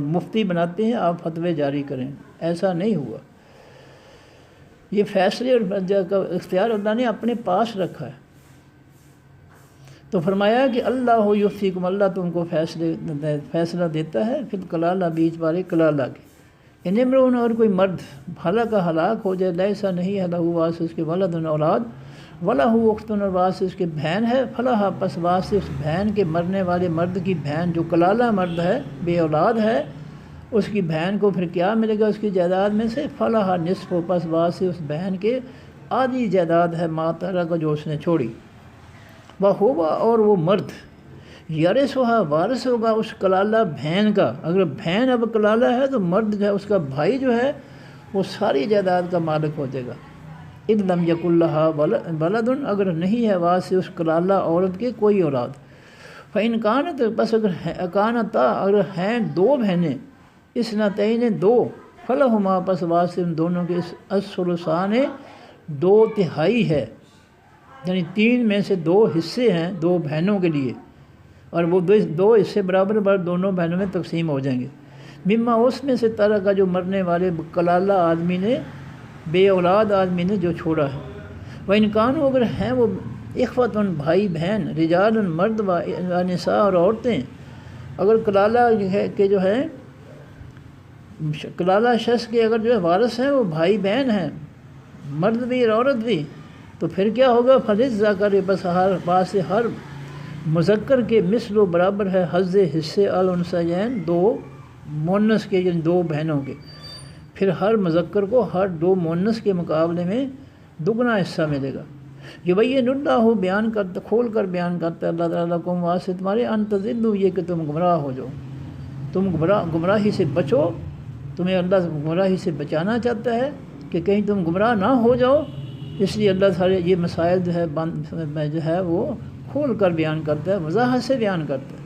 مفتی بناتے ہیں، آپ فتوے جاری کریں، ایسا نہیں ہوا۔ یہ فیصلے اور کا اختیار اللہ نے اپنے پاس رکھا ہے۔ تو فرمایا کہ اللہ یفتیکم، اللہ تم کو فیصلہ دیتا ہے، پھر کلالہ بیچ بارے کلالہ کے، ان امرؤن اور کوئی مرد ہلاک ہلاک ہو جائے، لیسا نہیں ہے لہو واسطے اس کے ولد اولاد، ولہ اخت اور واسطے اس کے بہن ہے، فلاح پس واسطے اس بہن کے مرنے والے مرد کی بہن جو کلالہ مرد ہے بے اولاد ہے، اس کی بہن کو پھر کیا ملے گا اس کی جائیداد میں سے، فلاح نصف و پس واسطے اس بہن کے آدھی جائیداد ہے ما ترک کا جو اس نے چھوڑی، وہ ہوا اور وہ مرد یرثھا وارث ہوگا اس کلالہ بہن کا۔ اگر بہن اب کلالہ ہے تو مرد جو ہے اس کا بھائی جو ہے وہ ساری جائیداد کا مالک ہو جائے گا۔ اذ لم یکن لہا ولد، اگر نہیں ہے وارث اس کلالہ عورت کے کوئی اولاد۔ فإن کانت، بس اگر کانتا، اگر ہیں دو بہنیں، اثنتین دو، فلہما، پس وارث ان دونوں کے الثلثان، 2/3 ہے، یعنی 3 میں سے 2 حصے ہیں 2 بہنوں کے لیے، اور وہ 2 حصے برابر دونوں بہنوں میں تقسیم ہو جائیں گے۔ مما، اس میں سے طرح کا جو مرنے والے کلالہ آدمی نے، بے اولاد آدمی نے جو چھوڑا ہے۔ وإن کانوا، اگر ہیں وہ اخوۃ بھائی بہن، رجال مرد، و نساء اور عورتیں، اگر کلالہ کے جو ہے کلالہ شخص کے اگر جو ہے وارث ہیں وہ بھائی بہن ہیں، مرد بھی اور عورت بھی، تو پھر کیا ہوگا؟ فللذکر، بس ہر پاس سے ہر مذکر کے مثل و برابر ہے حظ حصے الانثیین، 2 مؤنث کے، یعنی 2 بہنوں کے، پھر ہر مذکر کو ہر 2 مؤنث کے مقابلے میں دگنا حصہ ملے گا۔ یبین اللہ، بیان کرتا، کھول کر بیان کرتا ہے اللہ تعالیٰ کو واسطے تمہارے، ان تضلوا، یہ کہ تم گمراہ ہو جاؤ، تم گمراہی سے بچو، تمہیں اللہ گمراہی سے بچانا چاہتا ہے کہ کہیں تم گمراہ نہ ہو جاؤ، اس لیے اللہ سارے یہ مسائل جو ہے وہ کھول کر بیان کرتا ہے، وضاحت سے بیان کرتا ہے۔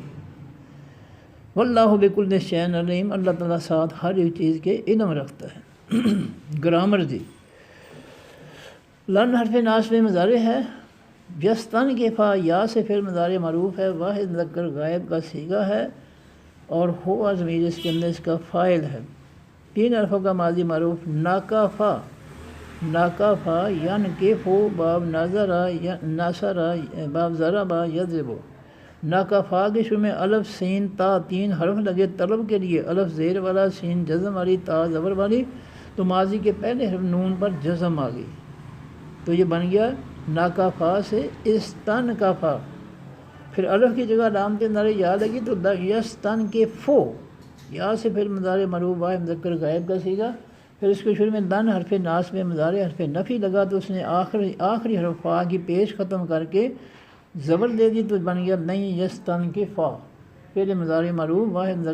واللہ بکل شیء علیم، اللہ تعالیٰ ساتھ ہر ایک چیز کے علم رکھتا ہے۔ گرامر جی، لن حرف ناصب مضارع ہے، یستن کے فا یا سے پھر مضارع معروف ہے، واحد مذکر غائب کا صیغہ ہے، اور ہوا ضمیر اس کے اندر اس کا فاعل ہے۔ 3 حرفوں کا ماضی معروف، ناکافا، ناکافا، ینکفو، باب ناظرا، ناصرا، باب ضربا، یضربو۔ ناکافا کے شروع میں الف سین تا 3 حرف لگے طلب کے لیے، الف زیر والا، سین جزم والی، تا زبر والی، تو ماضی کے پہلے حرف نون پر جزم آ گئی، تو یہ بن گیا ناکافا سے استنکفا۔ پھر الف کی جگہ علامت نعرہ یا لگی تو یستنکفو، یا سے پھر مضارع معروف واحد مذکر غائب کا صیغہ، پھر اس کے شروع میں لن حرف ناصب مضارع حرف نفی لگا تو اس نے آخری حرف فا کی پیش ختم کر کے زبر دے دی، تو بن گیا لن یستنکفا۔ فعل مضارع معروف واحد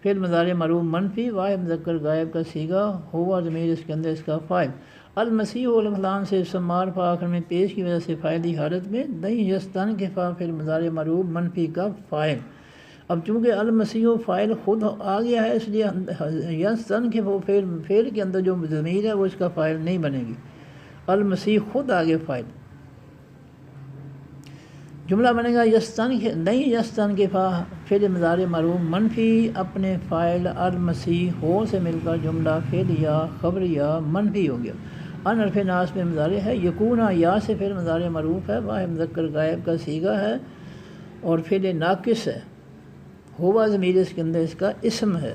فعل مضارع معروف منفی واحد مذکر غائب کا صیغہ، ہوا ضمیر اس کے اندر اس کا فاعل۔ المسیح الفلان سے اسم معرفہ آخر میں پیش کی وجہ سے فاعلی حالت میں، لن یستنکفا فعل مضارع معروف منفی کا فاعل۔ اب چونکہ المسیح فاعل خود آ گیا ہے، اس لیے یستنکفا فعل کے اندر جو ضمیر ہے وہ اس کا فاعل نہیں بنے گی، المسیح خود آگے فاعل۔ جملہ بنے گا لن یستنکفا فعل مضارع معروف منفی اپنے فاعل المسیح ہو سے مل کر جملہ فعلیہ خبریہ منفی ہو گیا۔ ان حرف ناصب مضارع ہے، یکون یا سے فعل مضارع معروف ہے، واحد مذکر غائب کا صیغہ ہے اور فعل ناقص ہے، ہوا ضمیر اس کے اندر اس کا اسم ہے۔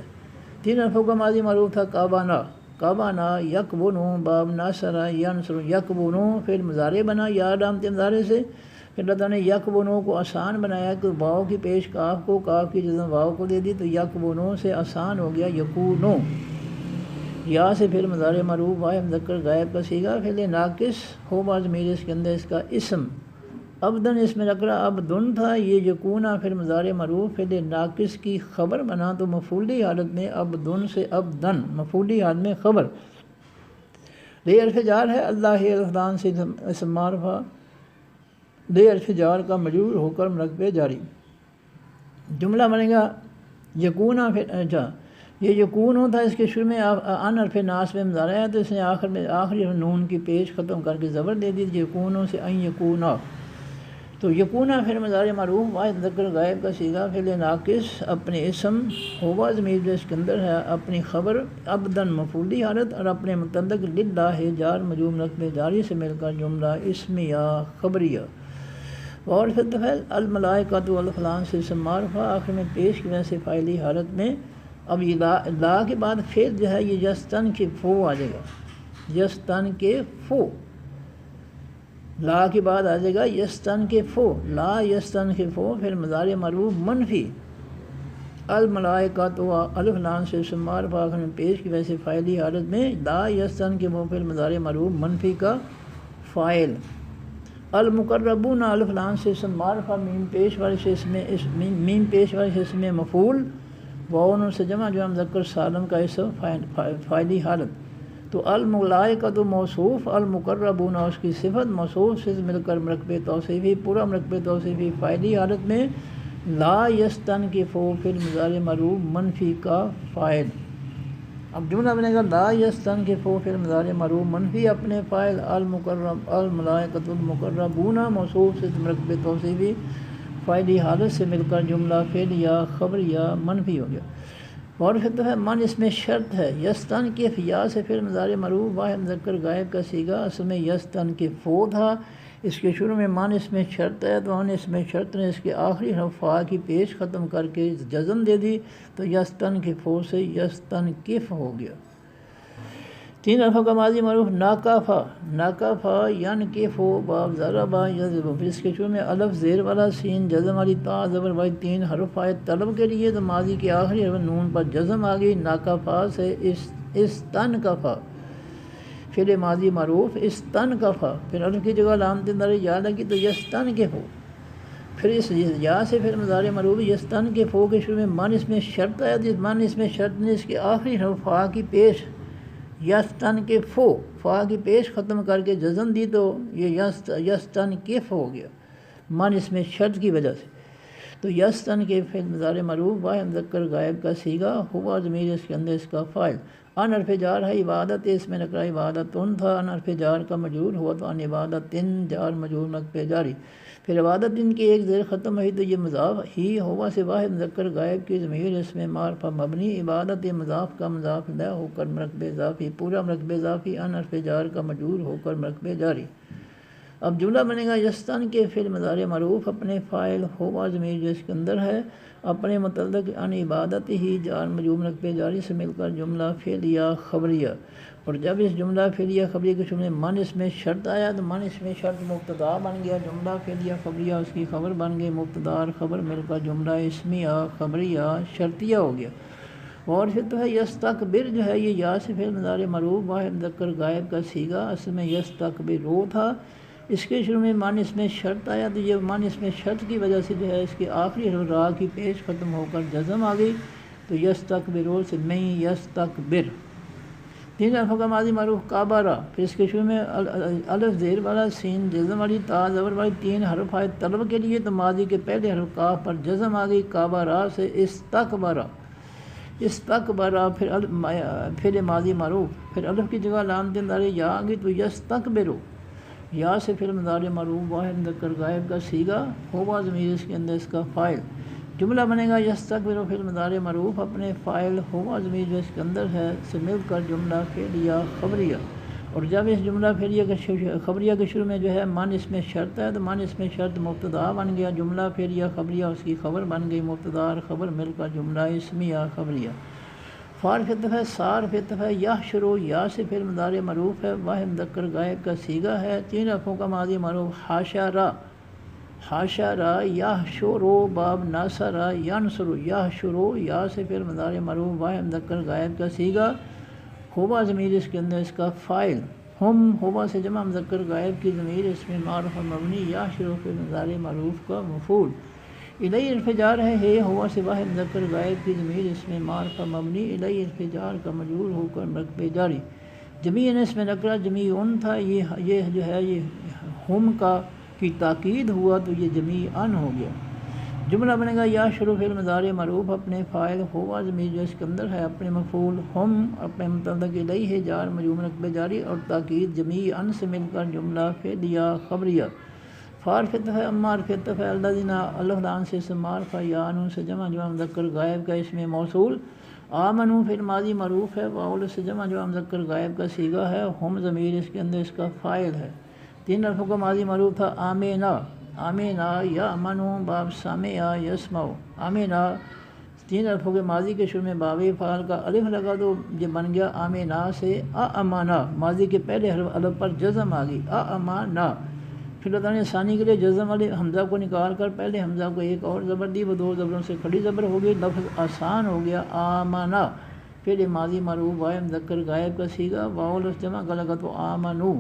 3 حرفوں کا ماضی معروف تھا کابانا، کابانا، یکبنو، باب ناصرا، ینصر، یکبنو فعل مضارع بنا یا علامت مضارع سے، پھر اللہ تعالیٰ نے یکبنو کو آسان بنایا کہ واو کی پیش کاف کو، کاف کی جزم واو کو دے دی، تو یکبنو سے آسان ہو گیا یکونو۔ یا سے پھر مضارع معروف واحد مذکر غائب کا صیغہ، فعل ناقص، ہوا ضمیر اس کے اندر اس کا اسم۔ ابدن اس میں رکھا ابدن تھا، یہ یکونا پھر مضارع معروف فعل ناقص کی خبر بنا، تو مفعولی حالت میں ابدن سے ابدن، مفعولی حالت میں خبر۔ لے حرف جار ہے، اللہ الفلان سے اسم معرفہ، لے حرف جار کا مجرور ہو کر مرکب جاری۔ جملہ بنے گا یکونا، پھر اچھا یہ یکون ہوتا ہے، اس کے شروع میں ان حرف ناصب مضارع ہے تو اس نے آخر میں آخری نون کی پیش ختم کر کے زبر دے دی، یکونوں سے ان یکونا، تو یکونا پھر مضارع معروف واحد مذکر غائب کا صیغہ، فعل ناقص اپنے اسم، ہوا ضمیر جو اس کے اندر ہے اپنی خبر، ابدن مفعولی حالت، اور اپنے متعلق للہ جار مجرور مرکب جاری سے مل کر جملہ اسمیہ خبریہ۔ اور پھر دفعہ الملائکۃ والفلان سے اسم معرفہ آخر میں پیش کی وجہ سے فاعلی حالت میں۔ اب یہ لا کے بعد فعل جو ہے یہ یستن کے فو آ جائے گا، یستن کے فو، لا کے بعد آ جائے گا یستن کے فو، لا یستن کے فو پھر مضارع معروف منفی الملائکہ تو الف لام سے اسم معرفہ آخر میں پیش کی ویسے فاعلی حالت میں لا یستن کے موفعل مضارع مرفوع منفی کا فاعل. المقربون الف لام سے اسم معرفہ میم پیش والے سے اس میں مفعول واؤن سے جمع جو مذکر سالم کا اسم فاعلی حالت. تو الملائکہ تو موصوف، المقربون اس کی صفت، موصوف سے مل کر مرکب توصیفی، پورا مرکب توصیفی فاعلی حالت میں لا یستن کی فعل مضارع مرفوع منفی کا فاعل. اب جملہ بنے گا لا یستن کے فعل مضارع مرفوع منفی اپنے فاعل المقرب الملائکۃ المقربون موصوف سے مرکب توصیفی فاعلی حالت سے مل کر جملہ فعل یا خبر یا منفی ہو گیا. اور پھر تو ہے من اس میں شرط ہے، یستن کے یا سے فعل مضارع مرفوع واحد مذکر غائب کا صیغہ اصل میں یستن کے فو تھا، اس کے شروع میں من اس میں شرط ہے تو من اس میں شرط نے اس کے آخری حرف فا کی پیش ختم کر کے جزم دے دی تو یستن کے فو سے یستن کف ہو گیا. 3 الفاظ کا ماضی معروف ناکافا، ناکافا ین کفو باب ضربا یضرب، پھر اس کے شروع میں الف زیر والا سین جزم والی تا زبر والی 3 حرف آئے طلب کے لیے تو ماضی کے آخری حرف نون پر جزم آ گئی. ناکافا سے استن کفا، فعل ماضی معروف استن کفا، پھر الف کی جگہ علامت دار یا لگی تو یستن کے فو، پھر اس یا سے پھر مضارع مرفوع یستن کے فو کے شروع میں من اس میں شرط آیا تو من اس میں شرط نے اس کے آخری حرف فا کی پیش یستن کے فو فا کی پیش ختم کر کے جزم دی تو یہ یستن کف ہو گیا من اس میں شرط کی وجہ سے. تو یستن کے فعل مضارع مرفوع واحد مذکر غائب کا صیغہ ہوا ضمیر اس کے اندر اس کا فاعل. ان حرف جار ہے عبادت، اس میں نکرہ عبادت تھا، ان حرف جار کا مجرور ہوا تو ان عبادت جار مجرور مرفوع جاری. پھر عبادت کی ایک زیر ختم ہوئی تو یہ مضاف ہی ہوا سے واحد مذکر غائب کی ضمیر اس میں معرفہ مبنی، عبادت مضاف کا مضاف لا ہو کر مرکب اضافی، پورا مرکب اضافی، ان حرف جار کا مجرور ہو کر مرکب جاری. اب جملہ بنے گا یستن کے فعل مضارع معروف اپنے فاعل ہوا ضمیر جو اس کے اندر ہے اپنے متعلق ان عبادت ہی جار مجرور مرکب جاری سے مل کر جملہ فعلیہ خبریہ. اور جب اس جملہ فعلیہ خبریہ کے شروع میں من اس میں شرط آیا تو من اس میں شرط مبتدا بن گیا، جملہ فعلیہ خبریہ اس کی خبر بن گئی، مبتدا اور خبر مل کر جملہ اسمیہ خبریہ شرطیہ ہو گیا. اور پھر تو ہے یستکبر جو ہے یہ یا سے فعل مضارع مرفوع واحد مذکر غائب کا صیغہ اصل میں یستکبرو تھا، اس کے شروع میں من اس میں شرط آیا تو یہ من اس میں شرط کی وجہ سے جو ہے اس کے آخری حرف را کی پیش ختم ہو کر جزم آ گئی تو یستکبرو سے میں یستکبر. 3 الفاظ کا ماضی معروف کابارا، پھر اس کے شروع میں الف زیر والا سین جزم والی تا زبر والی 3 حرف آئے طلب کے لیے تو ماضی کے پہلے حرف کاف پر جزم آ گئی. کابارا سے استکبرا، استکبرا پھر ماضی معروف، پھر الف کی جگہ علامت دار یا آ گئی تو یستکبرو، یا سے پھر مضارع مرفوع واحد مذکر غائب کا صیغہ ہوا ضمیر اس کے اندر اس کا فاعل. جملہ بنے گا یستکبر فعل مضارع معروف اپنے فاعل ہوا ضمیر جو اس کے اندر ہے سے مل کر جملہ فعلیہ خبریہ. اور جب اس جملہ فعلیہ کے خبریہ کے شروع میں جو ہے من اس میں شرط ہے تو من اس میں شرط مبتدا بن گیا، جملہ فعلیہ خبریہ اس کی خبر بن گئی، مبتدا اور خبر مل کر جملہ اسمیہ خبریہ. فار فتف ہے سار فتف ہے یا شروع یا سے فعل مضارع معروف ہے واحد مذکر غائب کا صیغہ ہے. 3 حرفوں کا ماضی معروف حاشرہ، حاشرہ یا شروع باب ناصرہ ینصر، یا شروع یا سے فعل مضارع معروف واحد مذکر غائب کا صیغہ ہوا ضمیر اس کے اندر اس کا فاعل. ہم ہوا سے جمع مذکر غائب کی ضمیر اس میں معرفہ مبنی، یا شروع فعل مضارع معروف کا مفعول. الیہ انفجار ہے ہوا سے واحد مذکر غائب کی ضمیر اس میں معرفہ مبنی، الیہ انفجار کا مجرور ہو کر مرکب جاری. جمیع اس میں نکرہ جمیع تھا، یہ جو ہے یہ ہم کا کی تاکید ہوا تو یہ جمیع ہو گیا. جملہ بنے گا یا شروع فعل مضارع معروف اپنے فاعل ہوا ضمیر جو اس کے اندر ہے اپنے مفعول ہم اپنے متعلق الیہ جار مجرور مرکب جاری اور تاکید جمیع سے مل کر جملہ فعلیہ خبریہ. فار فتح ہے امار فتح ہے الذین الف لام سے اسم معرفہ یا نون سے جمع جو مذکر غائب کا اس میں موصول. آمنو فعل ماضی معروف ہے واول سے جمع جو مذکر غائب کا صیغہ ہے، ہم ضمیر اس کے اندر اس کا فاعل ہے. 3 حرفوں کا ماضی معروف تھا آمینا، آمینا یا امنو باب سامع یسمع، آمینا 3 حرفوں کے ماضی کے شروع میں باب فعل کا الف لگا تو یہ بن گیا آمینا سے امانا، ماضی کے پہلے حرف الف پر جزم آ گئی امانا. پھر اللہ تعالیٰ نے ثانی کے لیے جزم والے حمزہ کو نکال کر پہلے حمزہ کو ایک اور زبر دی، وہ 2 زبروں سے کھڑی زبر ہو گئی، لفظ آسان ہو گیا۔ آمنا فعل ماضی مرفوع واو مذکر غائب کا صیغہ، واو لفظ جمع کا لغت و آمنو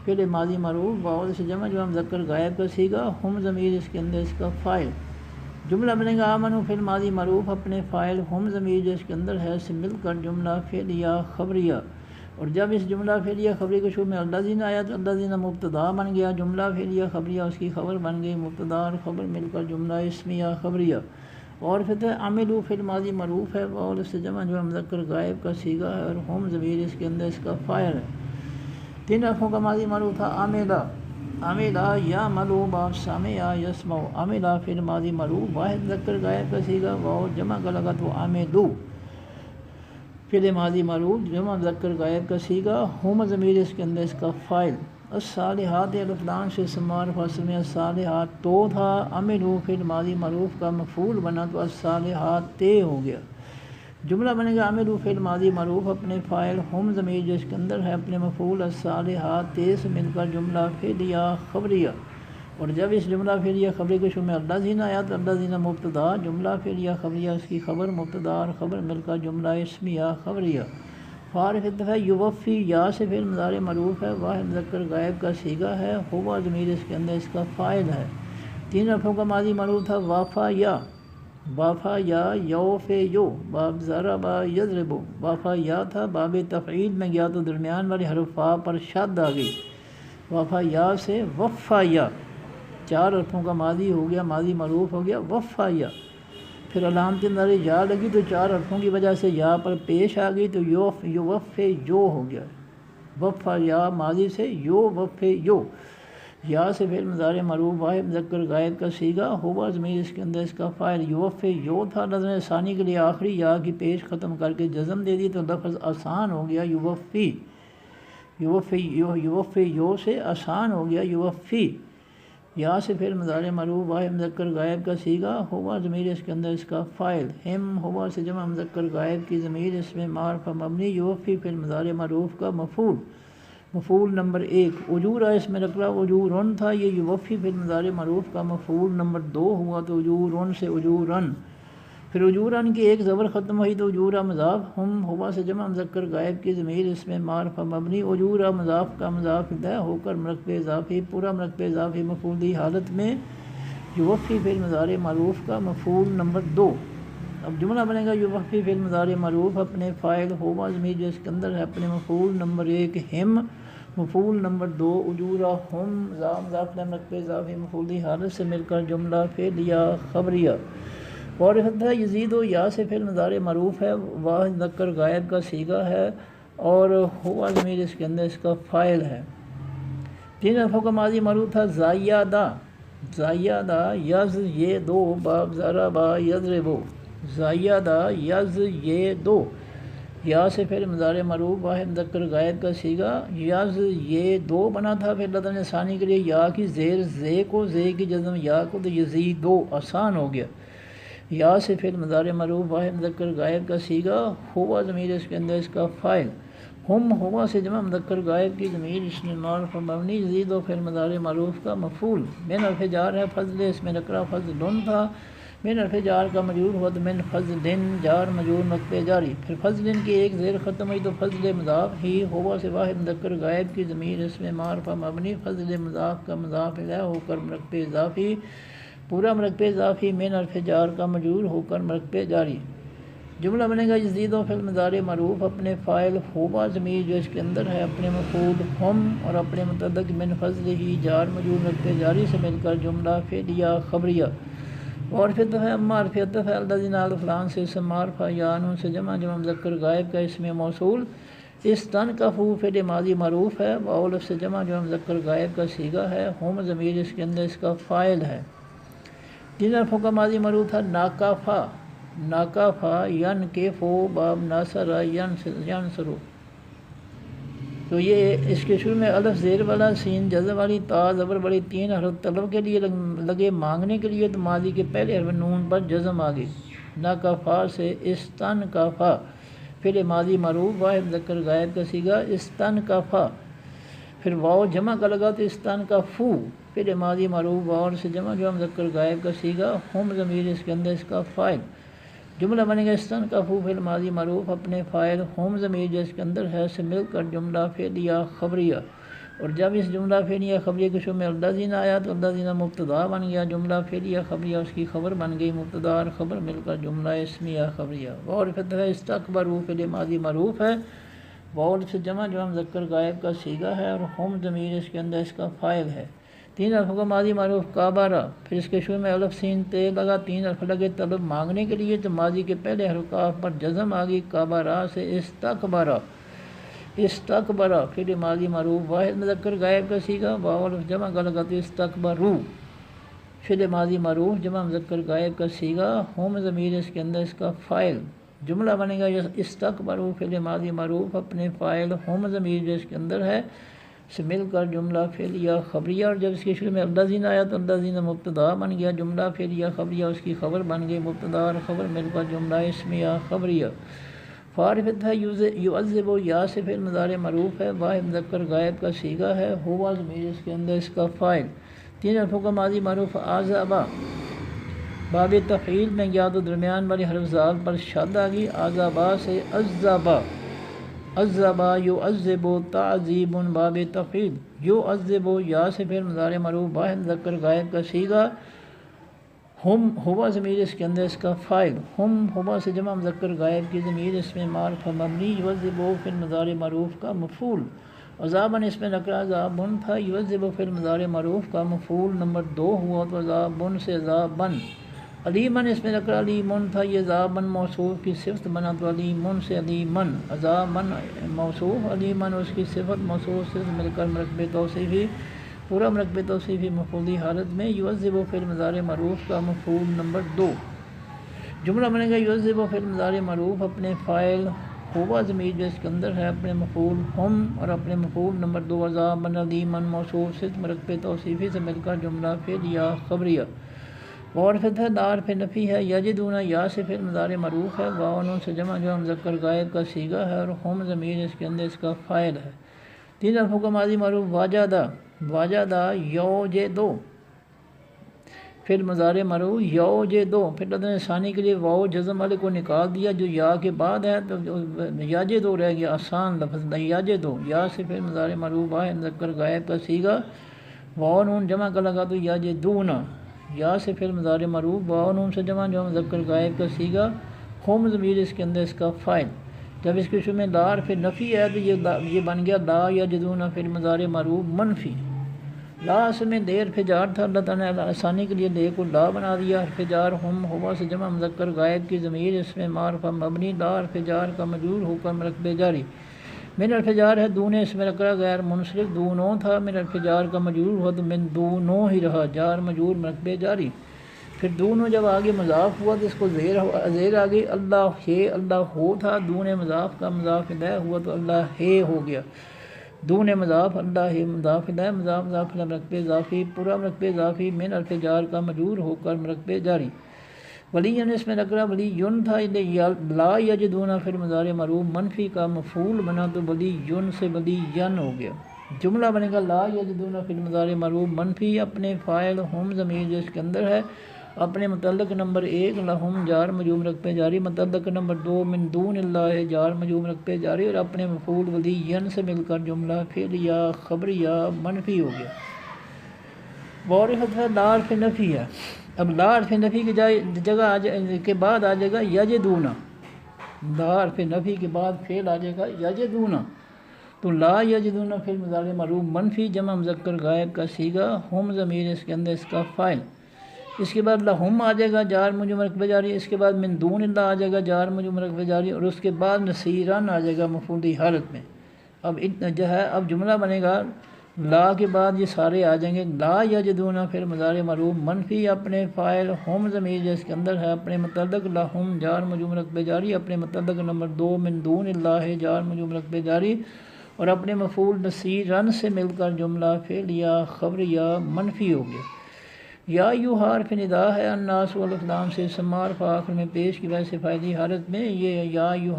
فعل ماضی مرفوع واو لفظ جمع مذکر غائب کا صیغہ، ہم ضمیر اس کے اندر اس کا فاعل۔ جملہ بنے گا آمنو فعل ماضی مرفوع اپنے فاعل، ہم ضمیر جو اس کے اندر ہے سے مل کر جملہ فعلیہ خبریہ، اور جب اس جملہ فعلیہ خبری کے شروع میں الذین آیا تو الذین مبتدا بن گیا، جملہ فعلیہ خبریہ اس کی خبر بن گئی، مبتدا اور خبر مل کر جملہ اسمیہ خبریہ۔ اور پھر عملو فعل ماضی مرفوع ہے، واو لفظ جمع جو مذکر غائب کا صیغہ ہے، اور ہم ضمیر اس کے اندر اس کا فاعل ہے۔ 3 حرفوں کا ماضی مرفوع تھا عملا، عملا یعملو باب سمع یسمع، عملا فعل ماضی مرفوع واحد مذکر غائب کا صیغہ، واو جمع کا لغت و عملو فعل ماضی مرفوع جمع مذکر غائب کا صیغہ، ہم ضمیر اس کے اندر اس کا فاعل۔ الصالحات الف لام سے اسم معرفہ اصل میں الصالحات تو تھا، عملو فعل ماضی مرفوع کا مفعول بنا تو الصالحات تے ہو گیا۔ جملہ بنے گا عملو فعل ماضی مرفوع اپنے فاعل، ہم ضمیر جو اس کے اندر ہے اپنے مفعول، الصالحات تے سے مل کر جملہ فعلیہ خبریہ، اور جب اس جملہ فعلیہ خبری کے شروع میں الذین آیا تو الذین مبتدا، جملہ فعلیہ خبریہ اس کی خبر، مبتدا اور خبر مل کر جملہ اسمیہ خبریہ۔ فارغ اتفاق یوفی یا سے فعل مضارع معروف ہے، واحد مذکر غائب کا صیغہ ہے، ہوا ضمیر اس کے اندر اس کا فاعل ہے۔ 3 حرفوں کا ماضی معروف تھا وافا یا، وافا یا یوف یو باب ضرب یضرب، وافا یا تھا باب تفعیل میں گیا تو درمیان والے حرف فا پر شد آ گئی، وافا یا سے وفا یا، 4 حرفوں کا ماضی ہو گیا، ماضی معروف ہو گیا وفا یا۔ پھر علامت نظر یا لگی تو 4 حرفوں کی وجہ سے یا پر پیش آ گئی تو یوف یو ہو گیا، وفا یا ماضی سے یو وف یو، یا سے فعل مضارع مرفوع واحد مذکر غائب کا صیغہ، ہوا ضمیر اس کے اندر اس کا فاعل، یوف یو تھا، نظر ثانی کے لیے آخری یا کی پیش ختم کر کے جزم دے دی تو لفظ آسان ہو گیا یوفی، یوف یو سے آسان ہو گیا یوفی، یا سے فعل مضارع مرفوع واحد مذکر غائب کا صیغہ، ہوا ضمیر اس کے اندر اس کا فاعل، ہم ہوا سے جمع مذکر غائب کی ضمیر اس میں معرفہ مبنی، یوفی فعل مضارع معروف کا مفعول، مفعول نمبر 1، اجورا اس میں رکلا اجورن تھا، یہ یوفی فعل مضارع معروف کا مفعول نمبر 2 ہوا تو اجورن سے اجورن، پھر اجورن کی ایک زبر ختم ہوئی تو اجورا مضاف، ہم ہوا سے جمع مذکر غائب کی ضمیر اس میں معرفہ مبنی، اجورا مضاف کا مضاف الیہ ہو کر مرکب اضافی، پورا مرکب اضافی مفعولی حالت میں یوفی فعل مضارع معروف کا مفعول نمبر 2۔ اب جملہ بنے گا یوفی فعل مضارع معروف اپنے فاعل، ہوا ضمیر جو اس کے اندر ہے اپنے مفعول نمبر 1 ہم، مفعول نمبر 2 اجورا ہم، مضاف الیہ مرکب اضافی مفعولی حالت سے مل کر جملہ فعلیہ خبریہ۔ اور یزید و یا سے فعل مضارع معروف ہے، واحد مذکر غائب کا صیغہ ہے، اور ہوا ضمیر اس کے اندر اس کا فاعل ہے۔ 3 حرفوں کا ماضی معروف تھا زایدہ، زایدہ یز یہ 2 باب ضرب یضرب، زایدہ یز یہ 2، یا سے فعل مضارع معروف واحد مذکر غائب کا صیغہ، یز یہ 2 بنا تھا، پھر اللہ تعالیٰ نے ثانی کے لیے یا کی زیر زے کو، زے کی جزم یا کو تو یزید 2 آسان ہو گیا، یا سے فعل مضارع معروف واحد مذکر غائب کا صیغہ، ہوا ضمیر اس کے اندر اس کا فاعل، ہم ہوا سے جمع مذکر غائب کی ضمیر اس میں معرفہ مبنی، یزید و فعل مضارع معروف کا مفعول، من حرف جار ہے فضل، اس میں نکرہ فضلن تھا، من حرف جار کا مجرور ہوا تو من فضلن جار مجرور مکتب جاری، پھر فضلن کی ایک زیر ختم ہوئی تو فضل مضاف ہی، ہوا سے واحد مذکر غائب کی ضمیر اس میں معرفہ مبنی، فضل مضاف کا مضاف الیہ ہو کر مرکب اضافی، پورا مرکب اضافی من حرف جار کا مجرور ہو کر مرکب جاری۔ جملہ بنے گا یزید و فعل مضارع معروف اپنے فاعل، ہوا ضمیر جو اس کے اندر ہے اپنے مفعول ہم، اور اپنے متعلق من فضل ہی جار مجرور مرکب جاری سے مل کر جملہ فعلیہ خبریہ۔ اور پھر تو ہے اما حرف عطف ہے الذین الف لام سے اسم معرفہ یا نون سے جمع مذکر غائب کا اسم موصول، استنکفوا فعل ماضی معروف ہے، واو لفظ سے جمع مذکر غائب کا صیغہ ہے، ہم ضمیر اس کے اندر اس کا فاعل ہے۔ 3 حرفوں کا ماضی معروف تھا ناکافا، ناکافا ینکفو باب ناصر ینصرو، تو یہ اس کے شروع میں الف زیر والا، سین جزم والی، تا زبر والی 3 حرف طلب کے لیے لگے، مانگنے کے لیے تو ماضی کے پہلے حرف نون پر جزم آ گئی، ناکافا سے استنکفا فعل ماضی معروف واحد مذکر غائب کا صیغہ استنکفا، پھر واو جمع کا لگا تو استنکفو، فعل ماضی معروف واو سے جمع جو مذکر غائب کا صیغہ ہم ضمیر اس کے اندر اس کا فاعل جملہ بنے گا استنکفوا فعل ماضی معروف اپنے فاعل ہم ضمیر جو اس کے اندر ہے سے مل کر جملہ فعلیہ خبریہ، اور جب اس جملہ فعلیہ خبریہ کے شروع میں الذین آیا تو الذین مبتدا بن گیا، جملہ فعلیہ خبریہ اس کی خبر بن گئی، مبتدا اور خبر مل کر جملہ اسمیہ خبریہ۔ اور فتح استکبروا فعل ماضی معروف ہے واو سے جمع جو مذکر غائب کا صیغہ ہے اور ہم ضمیر اس کے اندر اس کا فاعل ہے۔ 3 حرفوں کا ماضی معروف کابارا، پھر اس کے شروع میں الف سین تے لگا، 3 حرف لگے طلب مانگنے کے لیے تو ماضی کے پہلے حرف کاف پر جزم آ گئی، کابارا سے استکبرا، استکبرا فعل ماضی معروف واحد مذکر غائب کا صیغہ واو الف جمع کا لگا تو استکبروا فعل ماضی معروف جمع مذکر غائب کا صیغہ ہم ضمیر اس کے اندر اس کا فاعل جملہ بنے گا استکبروا فعل ماضی معروف اپنے فاعل ہم ضمیر جو اس کے اندر ہے سے مل کر جملہ فعلیہ خبریہ، اور جب اس کے شروع میں الذین آیا تو الذین مبتدا بن گیا، جملہ فعلیہ خبریہ اس کی خبر بن گئی، مبتدا اور خبر مل کر جملہ اسمیہ خبریہ۔ فارفت ہے یعذب یا سے فعل مضارع معروف ہے واحد مذکر غائب کا صیغہ ہے ہوا ضمیر اس کے اندر اس کا فاعل۔ 3 حرفوں کا ماضی معروف عذبا، باب تفعیل میں یا تو درمیان والی حرف زال پر شد آ گئی، عذبا سے عذبا، عذبا یعذب تعذیب باب تفعیل، یعذب یا سے فعل مضارع معروف واحد مذکر غائب کا صیغہ ہم ہوا ضمیر اس کے اندر اس کا فاعل، ہم ہوا سے جمع مذکر غائب کی ضمیر اس میں معرف مبنی، یعذب فعل مضارع معروف کا مفعول، عذابن اس میں نکرہ عذابن تھا، یعذب فعل مضارع معروف کا مفعول نمبر 2 ہوا تو عذابن سے عذابن، علیمن اس میں نکرہ علیمن تھا، یہ عذابن موصوف کی صفت بنا تو علیمن سے علیمن، عذابن موصوف علیمن اس کی صفت موصوف سے مل کر مرکب توصیفی پورا مرکب توصیفی مفعولی حالت میں، یعذب فعل مضارع معروف کا مفعول نمبر 2 جملہ بنے گا یعذب فعل مضارع معروف اپنے فاعل ہوا ضمیر جو اس کے اندر ہے اپنے مفعول ہم اور اپنے مفعول نمبر 2 عذابن علیمن موصوف سے مرکب توصیفی سے مل کر جملہ فعلیہ خبریہ۔ اور فتح دار پہ نفی ہے، یجدون یا سے فعل مضارع معروف ہے واو نون سے جمع جو مذکر غائب کا صیغہ ہے اور ہم ضمیر اس کے اندر اس کا فاعل ہے۔ 3 حرفوں کا ماضی معروف واجدہ، واجدہ یوجدو فعل مضارع معروف یوجدو، پھر لفظ ثانی کے لیے واو جزم والے کو نکال دیا جو یا کے بعد ہے تو یجدو رہ گیا، آسان لفظ یجدو، یا سے فعل مضارع معروف واحد مذکر غائب کا صیغہ واو نون جمع کا لگا تو یجدون، یا سے فعل مضارع معروف واو نون سے جمع جو مذکر غائب کا صیغہ ہم ضمیر اس کے اندر اس کا فاعل، جب اس کے شروع میں لا حرف نفی ہے تو یہ بن گیا لا یجدون فعل مضارع معروف منفی، لا اصل میں دے حرف جار تھا، اللہ تعالیٰ نے آسانی کے لیے دے کو لا بنا دیا، حرف جار ہم ہوا سے جمع مذکر غائب کی ضمیر اس میں معرف مبنی، لا حرف جار کا مجرور ہو کر مرکب جاری، من حرف جار ہے دون اس میں رکھا غیر منصرف دونوں تھا، من حرف جار کا مجرور ہوا تو من دونوں ہی رہا، جار مجرور مرکب جاری، پھر دونوں جب آگے مضاف ہوا تو اس کو زیر آ گئی، اللہ ہے اللہ ہو تھا، دون مضاف کا مضاف الیہ ہوا تو اللہ ہے ہو گیا، دون مضاف اللہ ہے مضاف الیہ مضاف مضاف الیہ مرکب اضافی پورا مرکب اضافی من حرف جار کا مجرور ہو کر مرکب جاری، ولی اس میں نکرہ ولی یون تھا، لا یجدون فعل مضارع معروف منفی کا مفعول بنا تو ولی یون سے ولی ین ہو گیا، جملہ بنے گا لا یجدون فعل مضارع معروف منفی اپنے فاعل ہم ضمیر جو اس کے اندر ہے اپنے متعلق نمبر 1 لہم جار مجرور مرکب جاری، متعلق نمبر 2 من دون اللہ جار مجرور مرکب جاری، اور اپنے مفعول ولی ین سے مل کر جملہ فعلیہ خبریہ منفی ہو گیا۔ وارثت ہے لا حرف نفی ہے، اب لا حرف نفی کی جگہ کے بعد آ جائے گا یجدون، لا حرف نفی کے بعد فعل آ جائے گا یجدون، تو لا یجدون فعل مضارع معروف منفی جمع مذکر غائب کا صیغہ ہم ضمیر اس کے اندر اس کا فاعل، اس کے بعد لہم آ جائے گا جار مجرور مرکب جاری، اس کے بعد من دون اللہ آ جائے گا جار مجرور مرکب جاری، اور اس کے بعد نصیرن آ جائے گا مفعولی حالت میں، اب جو ہے اب جملہ بنے گا لا کے بعد یہ سارے آ جائیں گے، لا یجدون فعل مضارع معروف منفی اپنے فاعل ہم ضمیر جو اس کے اندر ہے اپنے متعلق لہم جار مجرور مرکب جاری، اپنے متعلق نمبر 2 من دون اللہ جار مجرور مرکب جاری، اور اپنے مفعول نصیرن سے مل کر جملہ فعلیہ خبریہ منفی ہو گیا۔ یا یو حرف ندا ہے الناس والافلام سے سمار آخر میں پیش کی وجہ سے فائدی حالت میں، یہ یا یو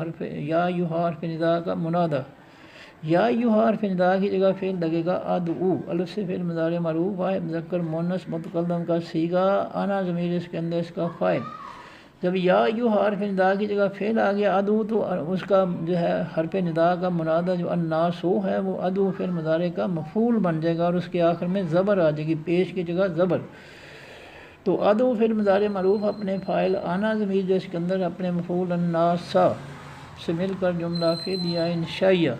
حرف ندا کا منادہ، یا ایوہ حرف ندا کی جگہ فعل لگے گا ادعو، الف سے فعل مضارع معروف واحد مذکر مؤنث متکلم کا صیغہ، انا ضمیر اس کے اندر اس کا فاعل۔ جب یا ایوہ حرف ندا کی جگہ فعل آ گیا ادعو تو اس کا جو ہے حرف ندا کا منادہ جو الناسو ہے وہ ادعو فعل مضارع کا مفعول بن جائے گا اور اس کے آخر میں زبر آ جائے گی، پیش کی جگہ زبر۔ تو ادعو فعل مضارع معروف اپنے فاعل، انا ضمیر جو اس کے اندر اپنے مفعول الناسا سے مل کر جملہ فعل یا انشائیہ۔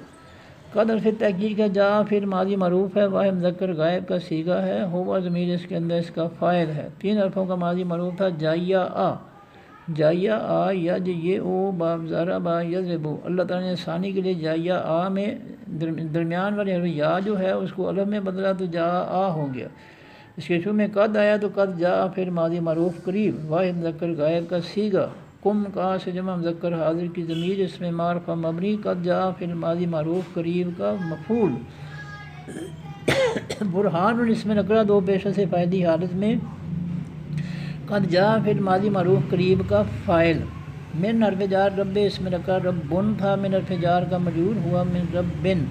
قد حرف تحقیق کا جا پھر ماضی معروف ہے، واحد مذکر غائب کا صیغہ ہے، ہوا ضمیر اس کے اندر اس کا فاعل ہے۔ 3 حرفوں کا ماضی معروف تھا جائیا آ، جائیا آ یج یہ او باب ضربا یضربو، اللہ تعالیٰ نے ثانی کے لیے جائیا آ میں درمیان والے حرف یا جو ہے اس کو الف میں بدلا تو جا آ ہو گیا۔ اس کے شروع میں قد آیا تو قد جا پھر ماضی معروف قریب، واحد مذکر غائب کا صیغہ، کم کا سے جمع مذکر حاضر کی ضمیر اس میں معرفہ مبنی، قد جا پھر ماضی معروف قریب کا مفعول۔ برہان اس میں نکرہ دو پیشہ سے فائدی حالت میں، قد جا پھر ماضی معروف قریب کا فاعل۔ من حرف جار رب اس میں نکرہ ربن تھا، من حرف جار کا مجرور ہوا من ربن،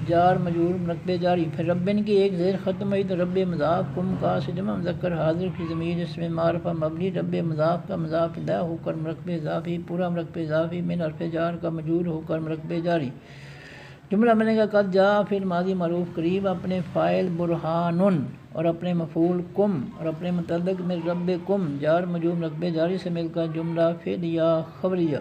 جار مجرور مرکب جاری، پھر ربن کی ایک زیر ختم ہوئی تو رب مضاف، کم کا سے جمع مذکر حاضر کی ضمیر اس میں معرفہ مبنی، رب مضاف کا مضاف الیہ ہو کر مرکب اضافی، پورا مرکب اضافی، من حرف جار کا مجرور ہو کر مرکب جاری۔ جملہ بنے گا قد جا پھر ماضی معروف قریب اپنے فاعل برہان اور اپنے مفعول کم اور اپنے متعلق من رب کم، جار مجرور مرکب جاری سے مل کر جملہ فعلیہ خبریہ۔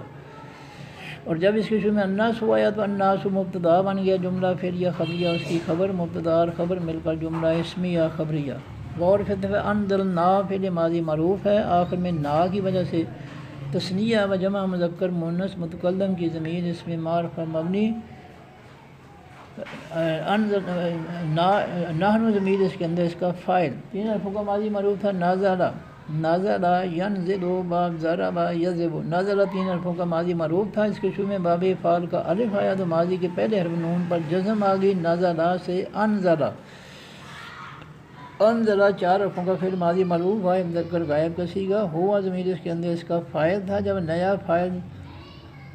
اور جب اس کے شروع میں الناس ہوا یا تو الناس مبتدا بن گیا، جملہ فعلیہ خبریہ اس کی خبر، مبتدا اور خبر مل کر جملہ اسمیہ خبریہ۔ غور فتح انزلنا فعل ماضی معروف ہے، آخر میں نا کی وجہ سے تثنیہ و جمع مذکر مؤنث متکلم کی ضمیر اس میں معرفہ مبنی، نحن ضمیر اس کے اندر اس کا فاعل۔ 3 حرفوں کا ماضی معروف تھا نازلہ، نازلہ ینزل باب ضربا یضرب، نازلہ 3 حرفوں کا ماضی معروف تھا، اس کے شروع میں باب فعل کا الف آیا تو ماضی کے پہلے حرف نون پر جزم آ گئی، نازلہ سے انزلہ۔ انزلہ 4 حرفوں کا فعل ماضی معروف واحد مذکر غائب کا صیغہ، ہوا ضمیر اس کے اندر اس کا فاعل تھا، جب نیا فاعل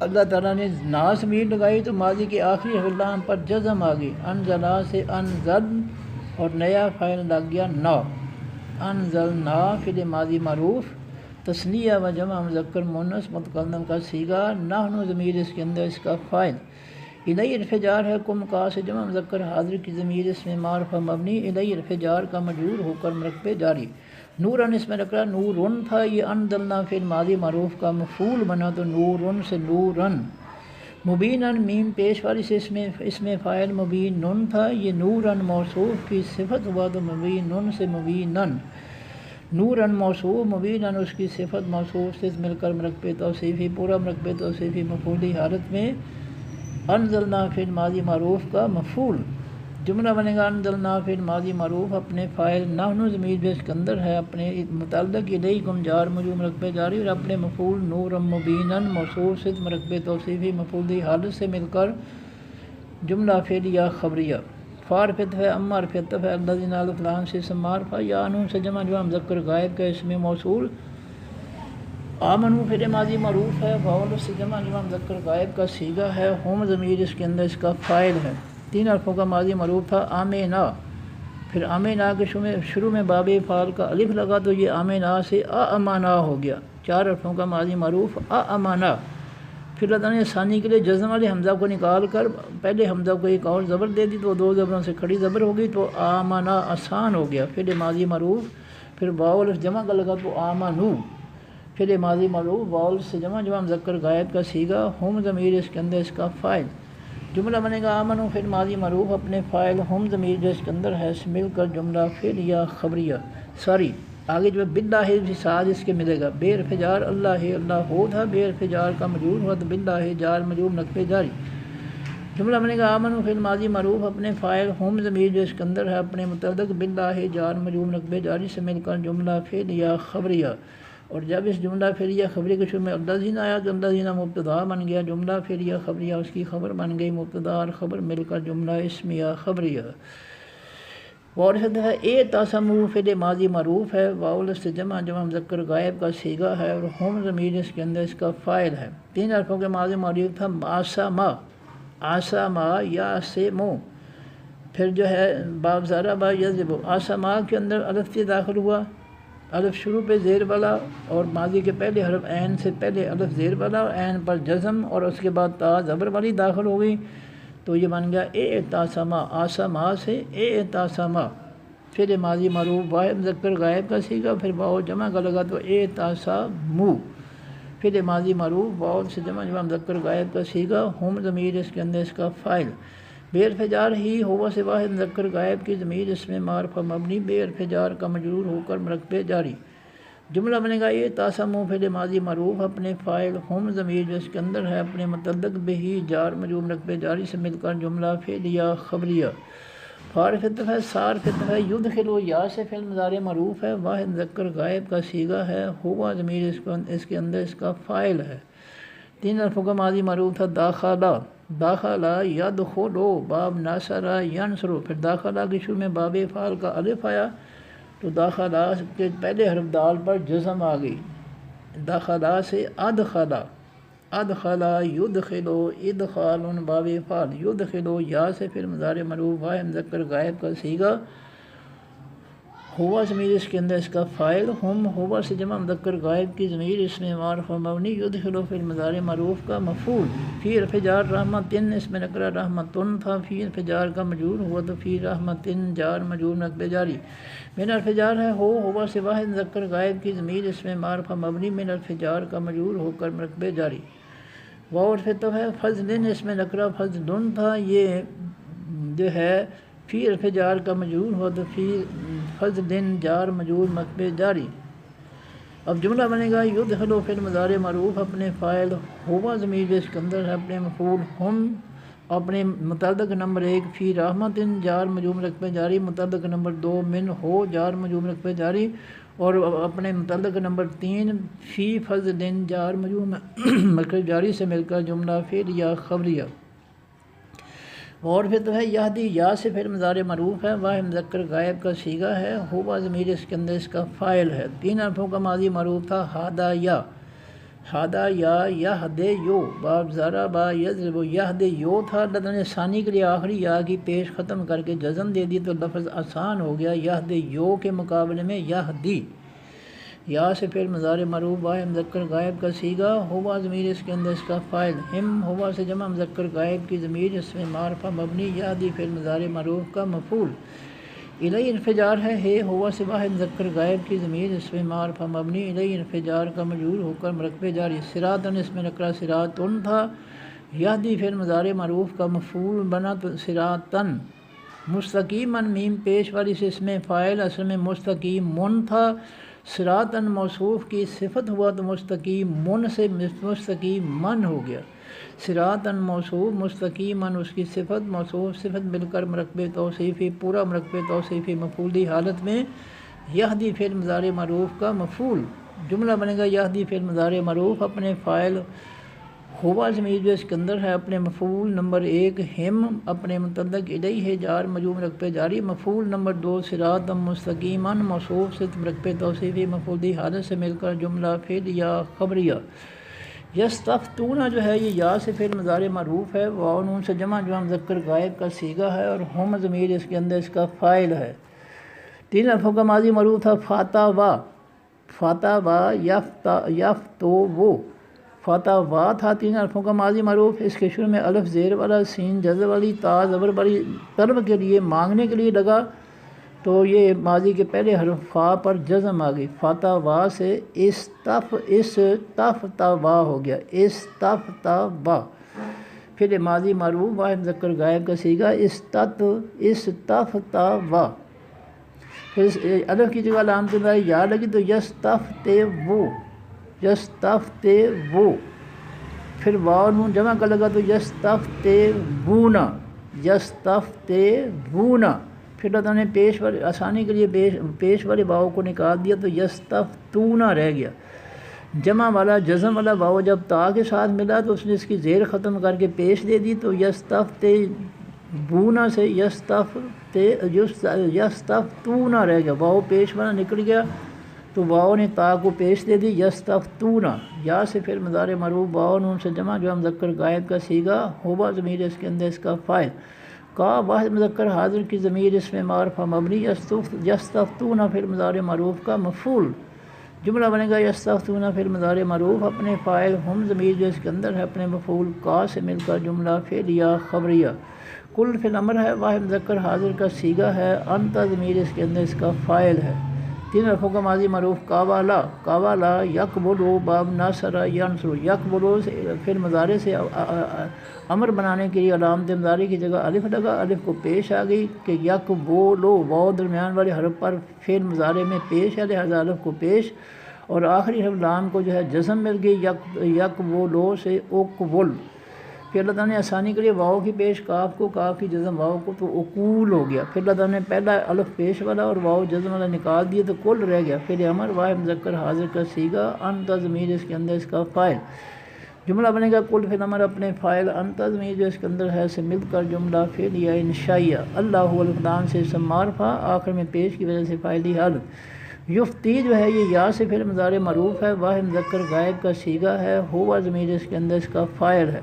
اللہ تعالیٰ نے نا ضمیر لگائی تو ماضی کے آخری حرف لام پر جزم آ گئی، انزلہ سے انزل اور نیا فاعل لگ گیا نا۔ انزلنا فعل ماضی معروف تثنیہ و جمع مذکر مؤنث متکلم کا صیغہ، نحن ضمیر اس کے اندر اس کا فاعل۔ الیہ حرف جار ہے، کم کا سے جمع مذکر حاضر کی ضمیر اس میں معرفہ مبنی، الیہ حرف جار کا مجرور ہو کر مرکب جاری۔ نورن اس میں نکرہ نورن تھا، یہ انزلنا فعل ماضی معروف کا مفعول بنا تو نورن سے نورن۔ مبینن میم پیش والی سے اس میں فاعل مبین نن تھا، یہ نورن موصوف کی صفت ہوا تو مبین نن سے مبینن۔ نورن موصوف مبینن اس کی صفت موصوف سے مل کر مرکب توصیفی، پورا مرکب توصیفی مفعولی حالت میں انزلنا فعل ماضی معروف کا مفعول۔ جملہ بنے گا انزلنا فعل ماضی معروف اپنے فاعل نحن ضمیر جو اس کے اندر ہے اپنے متعلق الیکم جار مجرور مرکب جاری اور اپنے مفعول نورا مبینا موصوف سے مرکب توصیفی مفعولی حالت سے مل کر جملہ فعلیہ خبریہ۔ فار فتح ہے، اما فتح ہے، الذین الف لام سے اسم معرفہ، یا انون سے جمع جو مذکر غائب کا اسم موصول، آمنو فعل ماضی معروف ہے، واول سے جمع جو مذکر غائب کا صیغہ ہے، ہم ضمیر اس کے اندر اس کا فاعل ہے۔ 3 حرفوں کا ماضی معروف تھا آمنا، پھر آمنا کے شروع میں باب فعل کا الف لگا تو یہ آمنا سے امانا ہو گیا۔ 4 حرفوں کا ماضی معروف امانا، پھر اللہ نے ثانی کے لیے جزم والے حمزہ کو نکال کر پہلے حمزہ کو ایک اور زبر دے دی تو 2 زبروں سے کھڑی زبر ہو گئی تو آمنا آسان ہو گیا، پھر ماضی معروف، پھر واول جمع کا لگا تو آمنو، پھر ماضی معروف واول سے جمع مذکر غائب کا صیغہ، ہم ضمیر اس کے اندر اس کا فاعل۔ جملہ بنے گا آمنو پھر ماضی معروف اپنے فاعل ہم ضمیر جو اس کے اندر ہے مل کر جملہ فعلیہ خبریہ۔ سوری آگے جو باللہ بھی ساتھ اس کے ملے گا، بے حرف جار اللہ ہے، اللہ ہو تھا، بے حرف جار کا مجرور ہوا تو باللہ جار مجرور نقب جاری۔ جملہ بنے گا آمنو فعل ماضی معروف اپنے فاعل ہم ضمیر جو اس کے اندر ہے اپنے متعلق باللہ جار مجرور نقب جاری سے مل کر جملہ فعلیہ خبریہ۔ اور جب اس جملہ فعلیہ خبریہ کے شروع میں الذین آیا تو الذین مبتدا بن گیا، جملہ فعلیہ خبریہ اس کی خبر بن گئی، مبتدا اور خبر مل کر جملہ اسمیہ خبریہ۔ وارث ہے، اے تاسمو فعل ماضی معروف ہے، واول سے جمع مذکر غائب کا صیغہ ہے اور ہم ضمیر اس کے اندر اس کا فاعل ہے۔ 3 حرفوں کے ماضی معروف تھا آسما، آسما یا سے مو، پھر جو ہے باب ضربا یضرب، آسما کے اندر الف سے داخل ہوا، الف شروع پہ زیر والا، اور ماضی کے پہلے حرف عین سے پہلے الف زیر والا اور عین پر جزم، اور اس کے بعد تا زبر والی داخل ہو گئی، تو یہ بن گیا اعتصما، آسما سے اعتصما، پھر ماضی معروف واحد مذکر غائب کا سیگا، پھر واو جمع کا لگا تو اعتصموا، پھر ماضی معروف واو سے جمع مذکر غائب کا سیگا، ہم ضمیر اس کے اندر اس کا فاعل، بے حرف جار ہی ہوا سے واحد مذکر غائب کی ضمیر اس میں معرفہ مبنی بے حرف جار کا مجرور ہو کر مرکب جاری، جملہ بنے گا اعتصموا فعل ماضی معروف اپنے فاعل، ہم ضمیر جو اس کے اندر ہے اپنے متعلق بہی جار مجرور مرکب جاری سے مل کر جملہ فعلیہ خبریہ، فارف اتفاق ہے صارف اتفاق یدخلو یا سے فعل مضارع معروف ہے واحد مذکر غائب کا صیغہ ہے، ہوا ضمیر اس کے اندر اس کا فاعل ہے، تین حرفوں کا ماضی معروف تھا داخلہ، داخلہ یدخلو باب ناصرہ ینصرو، پھر داخلہ کے شروع میں باب فعل کا الف آیا تو داخلہ کے پہلے حرف دال پر جزم آ گئی، داخلہ سے ادخلہ، ادخلہ یدخلو ادخال باب فعل، یدخلو یا سے پھر مضارع معروف واحد مذکر غائب کا صیغہ، ہوا ضمیر اس کے اندر اس کا فاعل، ہم ہوا سے جمع مذکر غائب کی ضمیر اس میں معرفہ مبنی، یدخلو فعل مضارع معروف کا مفعول، فی حرف جار رحمتن اس میں نکرہ رحمتن تھا، فی حرف جار کا مجرور ہوا تو فی رحمتن جار مجرور مرکب جاری، من حرف جار ہے ہوا سے واحد مذکر غائب کی ضمیر اس میں معرفہ مبنی من حرف جار کا مجرور ہو کر مرکب جاری، واو حرف عطف ہے فضلن اس میں نکرہ فضلن تھا، یہ جو ہے فی حرف جار کا مجرور ہوا تو فی فضلن جار مجرور مرکب جاری، اب جملہ بنے گا یدخلو فعل مضارع معروف اپنے فاعل، ہوا ضمیر جو اس کے اندر ہے اپنے مفعول، ہم اپنے متعلق نمبر 1 فی رحمتن جار مجرور مرکب جاری، متعلق نمبر 2 من ہو جار مجرور مرکب جاری، اور اپنے متعلق نمبر 3 فی فضلن جار مجرور مرکب جاری سے مل کر جملہ فعلیہ خبریہ، اور پھر تو ہے یہدی یا سے پھر مضارع معروف ہے واحد مذکر غائب کا صیغہ ہے، ہوا ضمیر اس کے اندر اس کا فاعل ہے، تین حرفوں کا ماضی معروف تھا ہادا یا، ہادا یا یہدے یو باب ضربا یضرب، یہدے یو تھا، اللہ نے ثانی کے لیے آخری یا کی پیش ختم کر کے جزم دے دی تو لفظ آسان ہو گیا، یہدے یو کے مقابلے میں یہدی، یا سے پھر مضارع معروف واحد مذکر غائب کا صیغہ، ہوا ضمیر اس کے اندر اس کا فاعل، ہم ہوا سے جمع مذکر غائب کی ضمیر اس میں معرفہ مبنی، یہدی پھر مضارع معروف کا مفعول، الیہ حرف جار ہے ہوا سے واحد مذکر غائب کی ضمیر اس میں معرفہ مبنی، الیہ حرف جار کا مجرور ہو کر مرکب جاری، صراطن اس میں نکرہ صراطن تھا، یہدی پھر مضارع معروف کا مفعول بنا تو صراطن، مستقیمن میم پیش والی سے اس میں فاعل اصل میں مستقیمن تھا، صراطن موصوف کی صفت ہوا تو مستقیم من سے مستقیم من ہو گیا، صراطن موصوف مستقیمن اس کی صفت موصوف صفت مل کر مرکب توصیفی پورا مرکب توصیفی مفعولی حالت میں، یہدی فعل مضارع معروف کا مفعول، جملہ بنے گا یہدی فعل مضارع معروف اپنے فاعل، ہوا ضمیر جو اس کے اندر ہے اپنے مفعول نمبر 1 ہم اپنے متعلق الیہ جار مجرور مرکب جاری، مفعول نمبر 2 صراطا مستقیما موصوف سے مرکب توصیفی مفعولی حالت سے مل کر جملہ فعلیہ خبریہ، یستفتون جو ہے یہ یا سے فعل مضارع معروف ہے، واو نون سے جمع جو مذکر غائب کا صیغہ ہے، اور ہم ضمیر اس کے اندر اس کا فاعل ہے، تین حرفوں کا ماضی معروف تھا فاتح و یفتو وہ، فاتح وا تھا، تین حرفوں کا ماضی معروف، اس کے شروع میں الف زیر والا سین جزر والی تا زبر والی طلب کے لیے مانگنے کے لیے لگا تو یہ ماضی کے پہلے حرف فا پر جزم آ گئی، فاتح وا سے استفتوا ہو گیا، استفتوا، پھر ماضی معروف واحد مذکر غائب کا صیغہ استفتوا، پھر الف کی جگہ علامت یا لگی تو یستفتو، پھر واو نون جمع کا لگا تو یستفتونا، پھر اللہ نے پیش والے آسانی کے لیے پیش والے واو کو نکال دیا تو یستفتونا رہ گیا، جمع والا جزم والا واو جب تا کے ساتھ ملا تو اس نے اس کی زیر ختم کر کے پیش دے دی تو یستفتونا سے یستفتونا رہ گیا، واو پیش والا نکل گیا تو واو نے تا کو پیش دے دی، یستفتون یا سے پھر مضارع مرفوع واو نون سے جمع جو مذکر غائب کا صیغہ، ہوا ضمیر اس کے اندر اس کا فاعل، کا واحد مذکر حاضر کی ضمیر اس میں معرفہ مبنی، یستفتون پھر مضارع معروف کا مفعول، جملہ بنے گا یستفتون پھر مضارع معروف اپنے فاعل، ہم ضمیر جو اس کے اندر ہے اپنے مفعول کا سے مل کر جملہ فعلیہ خبریہ، کل فعل امر ہے واحد مذکر حاضر کا صیغہ ہے، انت ضمیر اس کے اندر اس کا فاعل ہے، تین حرفوں کا ماضی معروف کاوالا، کاوالا یقبلو باب ناصر ینصر، یقبلو پھر مضارع سے امر بنانے کے لیے علامت مضارع کی جگہ الف لگا، الف کو پیش آ گئی کہ یقبلو، واو درمیان والے حرف پر فعل مضارع میں پیش ہے لہذا الف کو پیش، اور آخری حرف لام کو جو ہے جزم مل گئی، یقبلو سے اقبل، پھر اللہ تعالیٰ نے آسانی کے لیے واؤ کی پیش کاف کو، کاف کی جزم واؤ کو، تو اقول ہو گیا، پھر اللہ تعالیٰ نے پہلا الف پیش والا اور واؤ جزم والا نکال دیا تو کل رہ گیا، پھر امر واحد مذکر حاضر کا صیغہ، انت ضمیر اس کے اندر اس کا فاعل، جملہ بنے گا کل فعل امر اپنے فاعل، انت ضمیر جو اس کے اندر ہے سے مل کر جملہ فعلیہ انشائیہ، اللہ الف لام سے اسم معرفہ آخر میں پیش کی وجہ سے فاعلی حالت، یفتی جو ہے یہ یا سے پھر مضارع معروف ہے واحد مذکر غائب کا صیغہ ہے، ہوا ضمیر اس کے اندر اس کا فاعل ہے،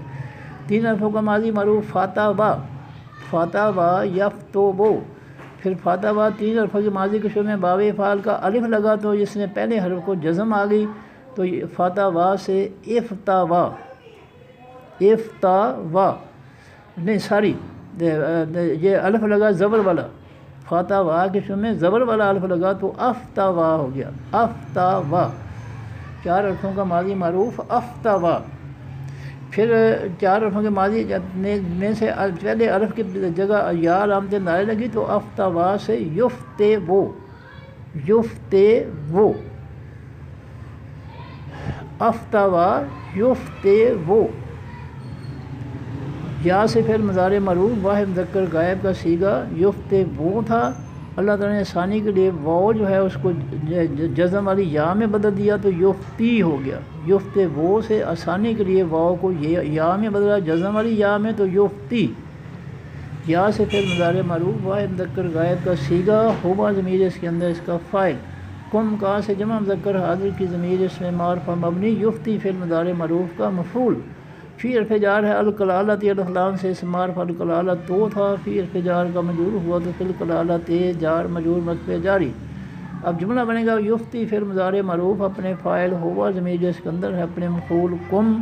تین حرفوں کا ماضی معروف فاتابا، فاتابا یفتوبو، پھر فاتابا تین حرفوں کے ماضی کے شروع میں باب افعال کا الف لگا تو جس نے پہلے حرف کو جزم آ گئی تو فاتابا سے افتاوا، افتاوا نہیں ساری یہ الف لگا زبر والا، فاتابا کے شروع میں زبر والا الف لگا تو افتاوا ہو گیا، افتاوا، چار حرفوں کا ماضی معروف افتاوا، پھر چار حرفوں کے ماضی میں سے پہلے الف کی جگہ یا علامت نائے لگی تو افتوا سے یفتے وہ، یفتے وہ، افتوا یفتے وہ، یا سے پھر مضارع معروف واحد مذکر غائب کا صیغہ یفتے وہ تھا، اللہ تعالیٰ نے آسانی کے لیے واؤ جو ہے اس کو جزم والی یا میں بدل دیا تو یفتی ہو گیا، یفتے وہ سے آسانی کے لیے واؤ کو یا میں بدلا جزم والی یا میں تو یفتی، یا سے پھر مضارع معروف واحد مذکر غائب کا صیغہ، ہوا ضمیر اس کے اندر اس کا فاعل، کم کا سے جمع مذکر حاضر کی ضمیر اس میں معرفہ مبنی، یفتی فعل مضارع معروف کا مفعول، فی حرف جار ہے الکلالت الف لام سے اسم معرفہ الکلالت تو تھا، فی حرف جار کا مجرور ہوا تو فی الکلالت جار مجرور مکتوب جاری، اب جملہ بنے گا یفتی فعل مضارع معروف اپنے فاعل، ہوا ضمیر جو اس کے اندر ہے اپنے مفعول کم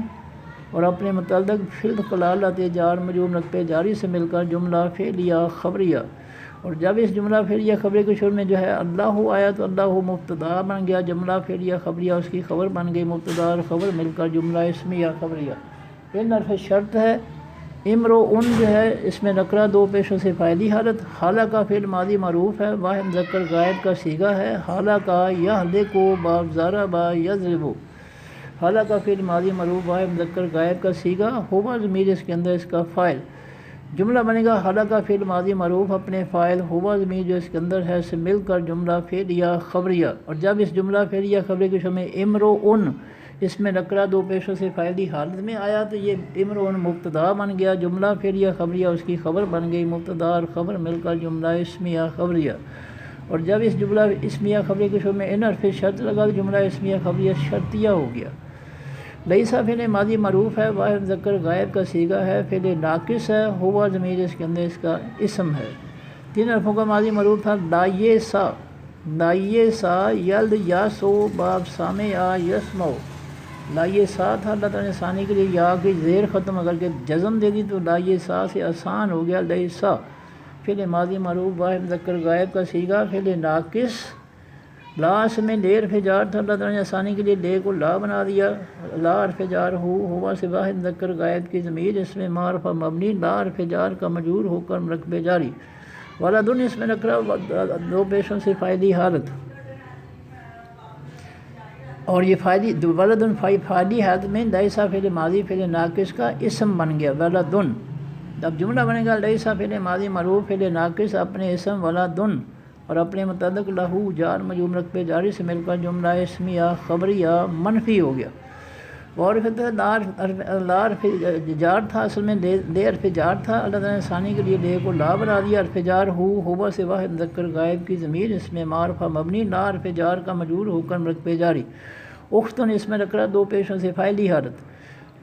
اور اپنے متعلق فی الکلالت جار مجرور مکتوب جاری سے مل کر جملہ فعلیہ خبریہ، اور جب اس جملہ فعلیہ خبریہ کے شروع میں جو ہے اللہ آیا تو اللہ مبتدا بن گیا، جملہ فعلیہ خبریہ اس کی خبر بن گئی، مبتدا اور خبر مل کر جملہ اسمیہ خبریہ، پھر حرف شرط ہے امرو ان جو ہے اس میں نکرہ دو پیشوں سے فاعلی حالت، حالہ کا فعل ماضی معروف ہے واحد مذکر غائب کا صیغہ ہے، حالہ کا یہلکو باب ضربا یضربو، حالہ کا فعل ماضی معروف واحد مذکر غائب کا صیغہ، ہوا ضمیر اس کے اندر اس کا فاعل، جملہ بنے گا حالہ کا فعل ماضی معروف اپنے فاعل، ہوا ضمیر جو اس کے اندر ہے سے مل کر جملہ فعلیہ خبریہ، اور جب اس جملہ فعلیہ خبریہ کے شروع میں امرو ان اس میں نکرہ دو پیشوں سے فاعلی حالت میں آیا تو یہ امرو ان مبتدا بن گیا، جملہ فعلیہ خبریہ اس کی خبر بن گئی، مبتدا اور خبر مل کر جملہ اسمیہ خبریہ، اور جب اس جملہ اسمیہ خبریہ کے شروع میں ان حرف شرط لگا تو جملہ اسمیہ خبریہ شرطیہ ہو گیا، لیسا فعل ماضی معروف ہے واحد مذکر غائب کا صیغہ ہے، فعل ناقص ہے، ہوا ضمیر اس کے اندر اس کا اسم ہے، تین حرفوں کا ماضی معروف تھا لائے سا، لائے سا یلد یاسو باب سامع یسمو، لائے سا تھا، اللہ تعالیٰ نے آسانی کے لیے یا کی زیر ختم اگر کے جزم دے دی تو لائے سا سے آسان ہو گیا لیسا، فعل ماضی معروف واحد مذکر غائب کا صیغہ، فعل ناقص، لا اس میں لے حرف جار تھا، اللہ تعالیٰ نے آسانی کے لیے لے کو لا بنا دیا، لا حرف جار ہوا سے واحد مذکر غائب کی ضمیر اس میں معرفہ مبنی، لا حرف جار کا مجرور ہو کر مرکب جاری، ولدن اس میں نکرہ دو پیشوں سے فاعلی حالت، اور یہ فاعلی ولدن فاعلی حالت میں لیسا فعل ماضی فعل ناقص کا اسم بن گیا ولدن، اب جملہ بنے گا لیسا فعل ماضی معروف فعل ناقص اپنے اسم ولدن اور اپنے متعلق لہو جار مجرور مرکب جاری سے مل کر جملہ اسمیہ خبریہ منفی ہو گیا، اور پھر لا حرف جار تھا، اصل میں لے حرف جار تھا، اللہ تعالیٰ نے ثانی کے لیے لے کو لا بنا دیا، حرف جار ہوا سے واحد مذکر غائب کی ضمیر اس میں معرفہ مبنی، لا حرف جار کا مجرور ہو کر مرکب جاری، اختن اس میں رکھ رہا دو پیشوں سے فاعلی حالت،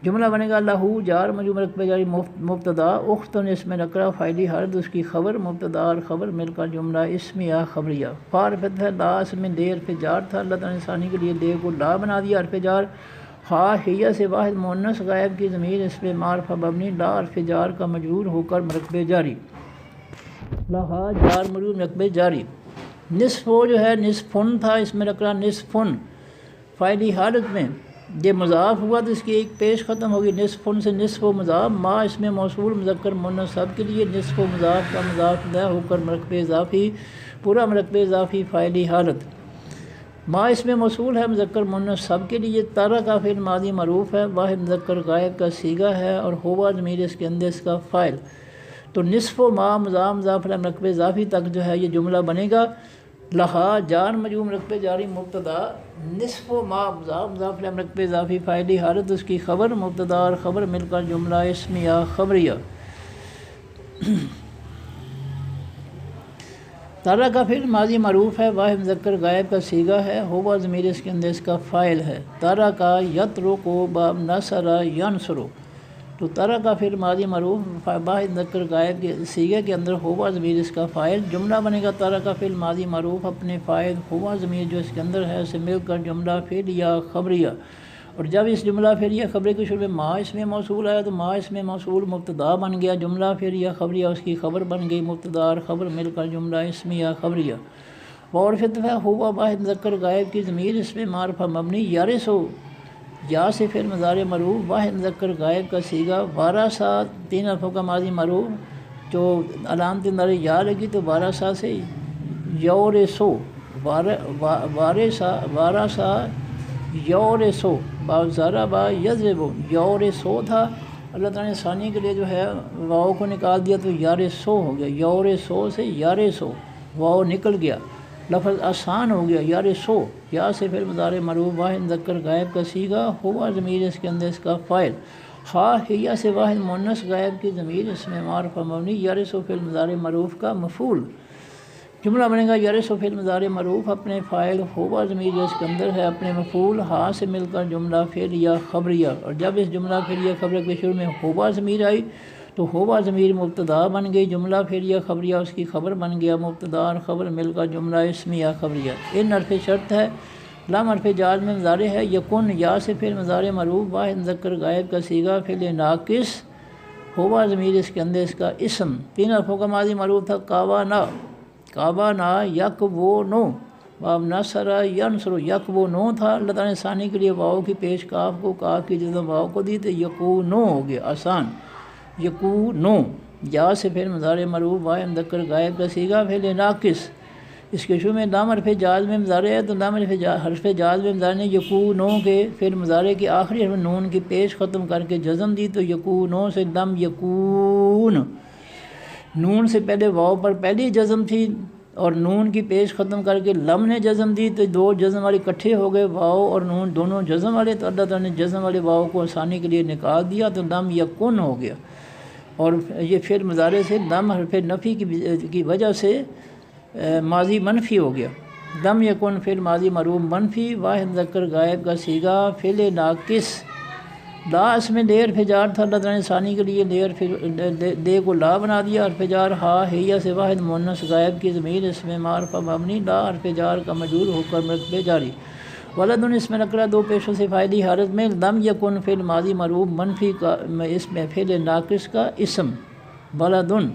جملہ بنے گا لہو جار مجرور مرکب جاری مبتدا، اختن اس میں رکھ رہا فاعلی حالت اس کی خبر، مبتدا اور خبر مل کر جملہ اسمیہ خبریہ، فارفت ہے لا اس میں لے حرف جار تھا، اللہ تعالیٰ نے ثانی کے لیے لے کو لا بنا دیا، حرف جار ہا ہیہ سے واحد مؤنث غائب کی ضمیر اس پہ معرفہ مبنی، لا حرف جار کا مجرور ہو کر مرکب جاری، لہا جار مجرور مرکب جاری، نصف وہ جو ہے نصفن تھا، اس میں رکھ رہا نصفن فاعلی حالت میں، یہ مضاف ہوا تو اس کی ایک پیش ختم ہوگی، نصفن سے نصف و مضاف، ما اس میں موصول مذکر مؤنث سب کے لیے، نصف و مضاف کا مضاف لہ ہو کر مرکب اضافی، پورا مرکب اضافی فاعلی حالت، ما اس میں موصول ہے مذکر مؤنث سب کے لیے، تارا کا فعل ماضی معروف ہے، واحد مذکر غائب کا صیغہ ہے اور ہوا ضمیر اس کے اندر اس کا فاعل، تو نصف و ما مضاف مضاف الیہ مرکب اضافی تک جو ہے یہ جملہ بنے گا، لہا جار مجرور مرکب جاری مبتدا، نصف و ما مضاف مضاف الیہ مرکب اضافی فاعلی حالت اس کی خبر، مبتدا اور خبر مل کر جملہ اسمیہ خبریہ، تارا کا فعل ماضی معروف ہے، واحد مذکر غائب کا صیغہ ہے، ہوا ضمیر اس کے اندر اس کا فاعل ہے، تارا کا یترکو باب نصر ینصر، تو تارا کا فعل ماضی معروف واحد مذکر غائب کے صیغے کے اندر ہوا ضمیر اس کا فاعل، جملہ بنے گا تارا کا فعل ماضی معروف اپنے فاعل ہوا ضمیر جو اس کے اندر ہے اسے مل کر جملہ فعلیہ خبریہ، اور جب اس جملہ فعلیہ خبریہ کے شروع میں ما اس میں موصول آیا تو ما اس میں موصول مبتدا بن گیا، جملہ فعلیہ خبریہ اس کی خبر بن گئی، مبتدا اور خبر مل کر جملہ اسمیہ خبریہ، اور پھر ہوا واحد مذکر غائب کی ضمیر اس میں معرفہ مبنی، یارثو یا سے فعل مضارع معروف واحد مذکر غائب کا صیغہ، وارثا تین حرفوں کا ماضی معروف جو علامت نظر یا لگی تو وارثا سے یورثو، وارثا یورثو با زارا با یضربو، یورثو تھا، اللہ تعالیٰ نے ثانی کے لیے جو ہے واؤ کو نکال دیا تو یارثو ہو گیا، یورثو سے یارثو واؤ نکل گیا، لفظ آسان ہو گیا، یارثو یا سے فعل مضارع معروف واحد مذکر غائب کا صیغہ، ہوا ضمیر اس کے اندر اس کا فاعل، ہا ہیہ سے واحد مؤنث غائب کی ضمیر اس میں معرفہ مبنی، یارثو فعل مضارع معروف کا مفعول، جملہ بنے گا یارثو فعل مضارع معروف اپنے فاعل ہوا ضمیر جو اس کے اندر ہے اپنے مفعول ہا سے مل کر جملہ فعلیہ خبریہ، اور جب اس جملہ فعلیہ خبریہ کے شروع میں ہوا ضمیر آئی تو ہوا ضمیر مبتدا بن گئی، جملہ فعلیہ خبریہ اس کی خبر بن گیا، مبتدا اور خبر مل کر جملہ اسمیہ خبریہ، ان حرف شرط ہے، لام حرف جاز میں مضارع ہے، یکن یا سے فعل مضارع معروف واحد مذکر غائب کا صیغہ، فعل ناقص ہوا ضمیر اس کے اندر اس کا اسم، تین حرفوں کا ماضی معروف تھا، کاوانا، کعبہ یک وہ نو، باب نصر ینصر، یک وہ نو تھا، اللہ تعالیٰ نے ثانی کے لیے واؤ کی پیش کاف کو کاف کی جزم واؤ کو دی تو یکونو ہو گیا، آسان، یکونو، یا سے فعل مضارع معروف واحد مذکر غائب کا صیغہ، فعل ناقص اس کے شروع میں لام حرف جاز میں مضارع ہے تو لام حرف جاز میں مضارع نے یکونو کے فعل مضارع کے آخری حرف نون کی پیش ختم کر کے جزم دی تو یکونو سے لم یکون، نون سے پہلے واؤ پر پہلی جزم تھی اور نون کی پیش ختم کر کے لم نے جزم دی تو دو جزم والے اکٹھے ہو گئے، واؤ اور نون دونوں جزم والے، تو اللہ تعالیٰ نے جزم والے واؤ کو آسانی کے لیے نکال دیا تو لم یکن ہو گیا، اور یہ فعل مضارع سے لم حرف نفی کی وجہ سے ماضی منفی ہو گیا، لم یکن فعل ماضی معروف منفی واحد مذکر غائب کا صیغہ، فعل ناقص، لا اس میں لے حرف جار تھا، اللہ تعالیٰ نے ثانی کے لیے لے کو لا بنا دیا، حرف جار ہا ہیہ سے واحد مؤنث غائب کی ضمیر اس میں معرفہ مبنی، لا حرف جار کا مجرور ہو کر مرکب جاری، ولدن اس میں نکرہ دو پیشوں سے فاعلی حالت میں، لم یکن فعل ماضی معروف منفی کا اس میں فعل ناقص کا اسم ولدن،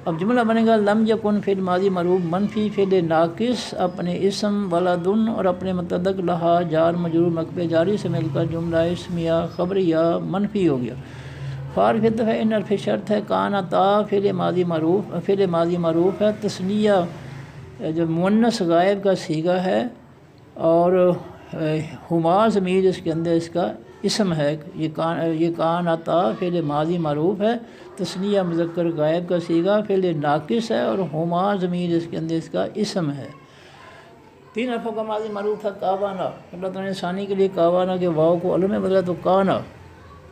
اب جملہ بنے گا لم یکن فعل ماضی معروف منفی فعل ناقص اپنے اسم ولدن اور اپنے متعلق لہا جار مجرور مرکب جاری سے مل کر جملہ اسمیہ خبریہ منفی ہو گیا، فارفت ہے ان حرف شرط ہے، کانا تا فعل ماضی معروف ہے، تثنیہ جو مؤنث غائب کا صیغہ ہے، اور ہما ضمیر اس کے اندر اس کا اسم ہے، یہ کان عطا فعل ماضی معروف ہے، تثنیہ مذکر غائب کا صیغہ، فعل ناقص ہے، اور ہما ضمیر اس کے اندر اس کا اسم ہے، 3 حرفوں کا ماضی معروف تھا کاوانا، اللہ تعالیٰ نے ثانی کے لیے کاوانا کے واو کو الف میں بدلا تو کانا،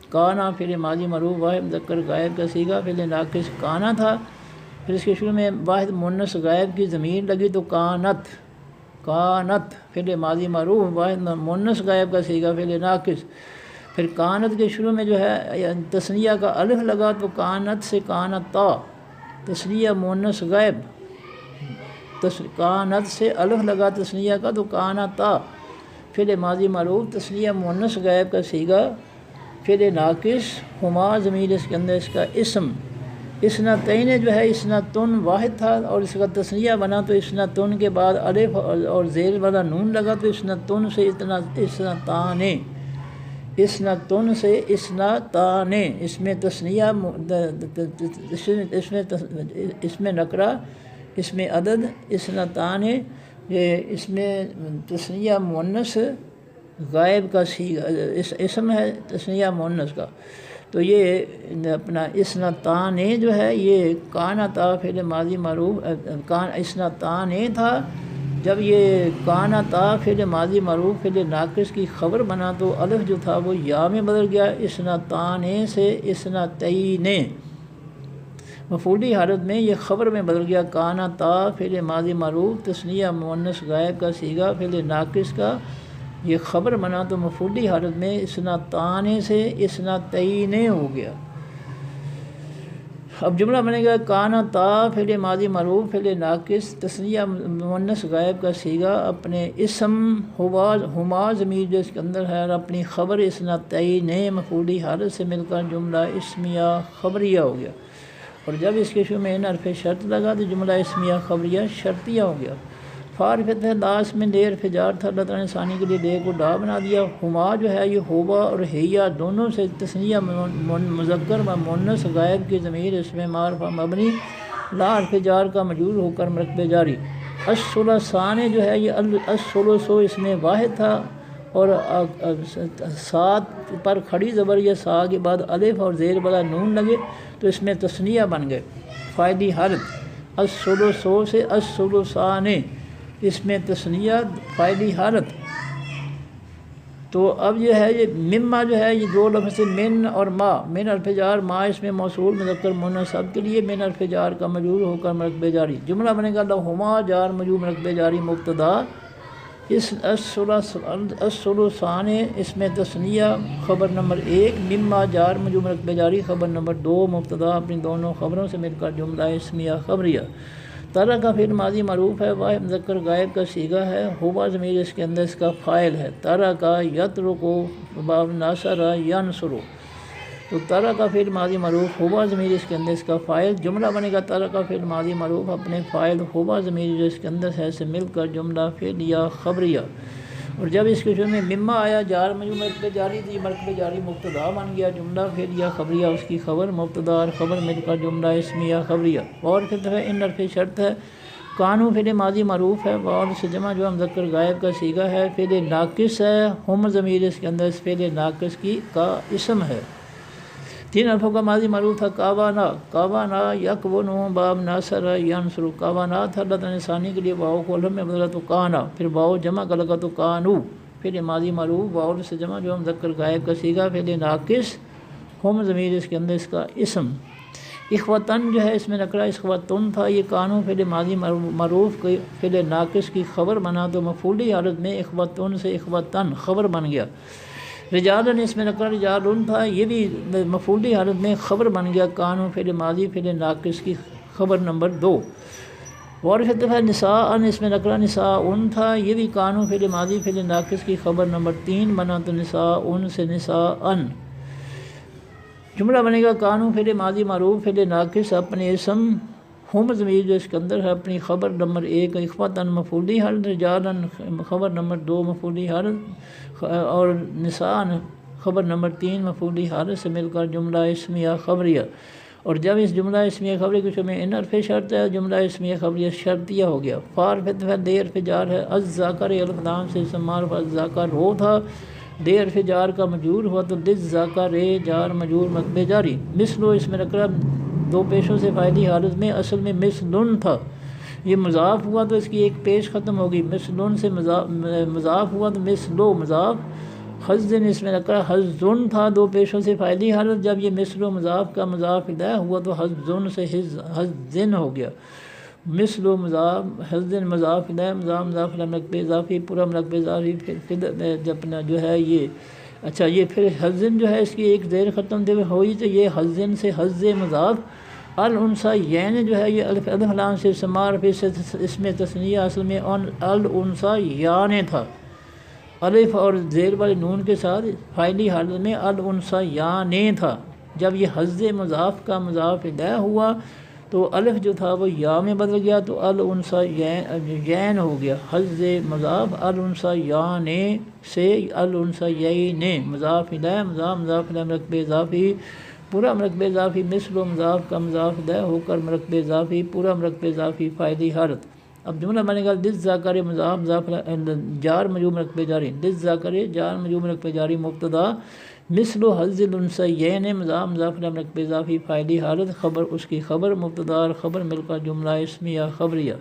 کانا فعل ماضی معروف واحد مذکر غائب کا صیغہ، فعل ناقص کانا تھا، پھر اس کے شروع میں واحد مؤنث غائب کی ضمیر لگی تو کانت، کانت فعل ماضی معروف واحد مؤنث غائب کا صیغہ فعل ناقص، پھر کانت کے شروع میں جو ہے تثنیہ کا الف لگا تو کانت سے کانتا، تثنیہ مؤنث غائب، کانت سے الف لگا تثنیہ کا تو کانتا، فعل ماضی معروف تثنیہ مؤنث غائب کا صیغہ فعل ناقص، ہما ضمیر اس کے اندر اس کا اسم، اسنتین جو ہے اسنتن واحد تھا اور اس کا تثنیہ بنا تو اسنتن کے بعد الف اور زیر والا نون لگا تو اسنتن سے اسنتان، اسنتن سے اسنتان، اس میں تثنیہ اس میں نکرہ، اس میں عدد اسنتان، یہ اس میں تثنیہ مؤنث غائب کا اسم ہے تثنیہ مؤنث کا، تو یہ اپنا اسنتان جو ہے یہ کانتا فعل ماضی معروف اسنتان تھا، جب یہ کانتا فعل ماضی معروف فعل ناقص کی خبر بنا تو الف جو تھا وہ یا میں بدل گیا، اسنتان سے اسنتین، مفعولی حالت میں یہ خبر میں بدل گیا، کانتا فعل ماضی معروف تثنیہ مؤنث غائب کا صیغہ فعل ناقص کا یہ خبر بنا تو مفعولی حالت میں اسنتان سے اسنتین ہو گیا۔ اب جملہ بنے گا کانتا فعل ماضی معروف فعل ناقص تثنیہ مؤنث غائب کا صیغہ اپنے اسم ہما ضمیر جو اس کے اندر ہے اور اپنی خبر اسنتین مفعولی حالت سے مل کر جملہ اسمیہ خبریہ ہو گیا، اور جب اس کے شروع میں ان حرف شرط لگا تو جملہ اسمیہ خبریہ شرطیہ ہو گیا۔ فارفت ہے داس میں دیر فجار تھا، اللہ تعالیٰ نے ثانی کے لیے دے کو ڈا بنا دیا، ہما جو ہے یہ ہوبا اور ہیا دونوں سے تثنیہ مذکر و مؤنث غائب کی ضمیر اس میں معرفہ مبنی لا حرف جار کا مجرور ہو کر مرتبہ جاری، الثلثان جو ہے یہ الثلث اس میں واحد تھا اور سات پر کھڑی زبر یا سا کے بعد الف اور زیر والا نون لگے تو اس میں تثنیہ بن گئے، فائدی حالت الثلث سے الثلثان، اس میں تثنیہ فائدی حالت۔ تو اب یہ ہے یہ مما جو ہے یہ دو لفظ سے من اور ما، من حرف جار ما اس میں موصول مذکر مؤنث سب کے لیے من حرف جار کا مجرور ہو کر مرتبہ جاری، جملہ بنے گا لہما جار مجرور مرتبہ جاری مبتدا، اس الثلثان اس میں تثنیہ خبر نمبر 1، مما جار مجرور مرتبہ جاری خبر نمبر 2 مبتدا اپنی دونوں خبروں سے مل کر جملہ اسمیہ خبریہ۔ طرح کا فعل ماضی معروف ہے، واحد مذکر غائب کا صیغہ ہے، ہوا ضمیر اس کے اندر اس کا فاعل ہے، طرح کا یترکو باب ناصر ینصر، تو طرح کا فعل ماضی معروف ہوا ضمیر اس کے اندر اس کا فاعل، جملہ بنے گا طرح کا فعل ماضی معروف اپنے فاعل ہوا ضمیر جو اس کے اندر ہے سے مل کر جملہ فعلیہ خبریہ، اور جب اس کے شروع میں مما آیا جار مجرور مرتبہ جاری تو یہ مرتبہ جاری مبتدا بن گیا، جملہ فعلیہ خبریہ اس کی خبر مبتدا اور خبر مل کر جملہ اسمیہ خبریہ۔ اور پھر جو ہے ان حرف شرط ہے، کانو فعل ماضی معروف ہے، واو سے جمع جو مذکر غائب کا صیغہ ہے، فعل ناقص ہے، ہم ضمیر اس کے اندر اس فعل ناقص کی کا اسم ہے، 3 حرفوں کا ماضی معروف تھا کاوانا، کاوانا یکونو باب ناصر ینصر، کاوانا تھا، اللہ تعالیٰ نے ثانی کے لیے واو کو الف میں بدلا تو کانا، پھر واو جمع کا لگا تو کانو، فعل ماضی معروف واو سے جمع جو مذکر غائب کا صیغہ فعل ناقص، ہم ضمیر اس کے اندر اس کا اسم، اخوتن جو ہے اس میں نکرہ اخوتن تھا، یہ کانو فعل ماضی معروف فعل ناقص کی خبر بنا تو مفعولی حالت میں اخوتن سے اخوتن خبر بن گیا، رجالن اس میں نکرہ رجالن تھا، یہ بھی مفعولی حالت میں خبر بن گیا، کانو فعل ماضی فعل ناقص کی خبر نمبر 2، وارث ہے نساء اس میں نکرہ نساء تھا، یہ بھی کانو فعل ماضی فعل ناقص کی خبر نمبر 3 بنا تو نساء سے نساء، جملہ بنے گا کانو فعل ماضی معروف فعل ناقص اپنے اسم ہم ضمیر جو اس کے اندر ہے اپنی خبر نمبر 1 اخوتن مفعولی حالت، رجالن خبر نمبر 2 مفعولی حالت اور نساء خبر نمبر 3 مفعولی حالت سے مل کر جملہ اسمیہ خبریہ، اور جب اس جملہ اسمیہ خبریہ کے شروع میں ان حرف شرط ہے جملہ اسمیہ خبریہ شرطیہ ہو گیا، فارفت ہے دیر فجار ہے، الذاکر الف لام سے اسم معرفہ الذاکر رو تھا، دیر فجار کا مجرور ہوا تو للذاکر جار مجرور مرتبہ جاری، مثلو اس میں نکرہ 2 پیشوں سے فاعلی حالت میں اصل میں مثلن تھا، یہ مضاف ہوا تو اس کی ایک پیش ختم ہوگی، مثلون سے مضاف ہوا تو مثلو مضاف، حزن اس میں رکھا حزن تھا دو پیشوں سے فاعلی حالت، جب یہ مثل و مضاف کا مضاف الیہ ہوا تو حزن سے حزن ہو گیا، مثل و مضاف حزن مضاف الیہ مضاف مرکب اضافی پورا مرکب اضافی پھر اپنا جو ہے یہ اچھا یہ پھر حزن جو ہے اس کی ایک زیر ختم دے ہوئی تو یہ حزن سے حز مضاف الانثیٰ یعن جو ہے یہ الف لام سے سمار اس میں تثنیہ اصل میں الانثیٰ یعن تھا، الف اور زیر والے نون کے ساتھ فاعلی حالت میں الانثیٰ یعن تھا، جب یہ حز مضاف کا مضاف الیہ ہوا تو الف جو تھا وہ یا میں بدل گیا تو الانثیٰ یعن ہو گیا، حز مضاف الانثیٰ یعن سے الانثیٰ یعن مضاف الیہ مضاف الیہ مرکب اضافی پورا مرکب اضافی مثل و مضاف کا مضاف الیہ ہو کر مرکب اضافی پورا مرکب اضافی فاعلی حالت۔ اب جملہ بنے گا للذکر مضاف جار مجرور مرکب جاری، للذکر جار مجرور مرکب جاری مبتدا مثل حظ الانثیین مضاف الیہ مرکب اضافی فاعلی حالت، خبر اس کی خبر مبتدا اور خبر مل کر جملہ اسمیہ خبریہ۔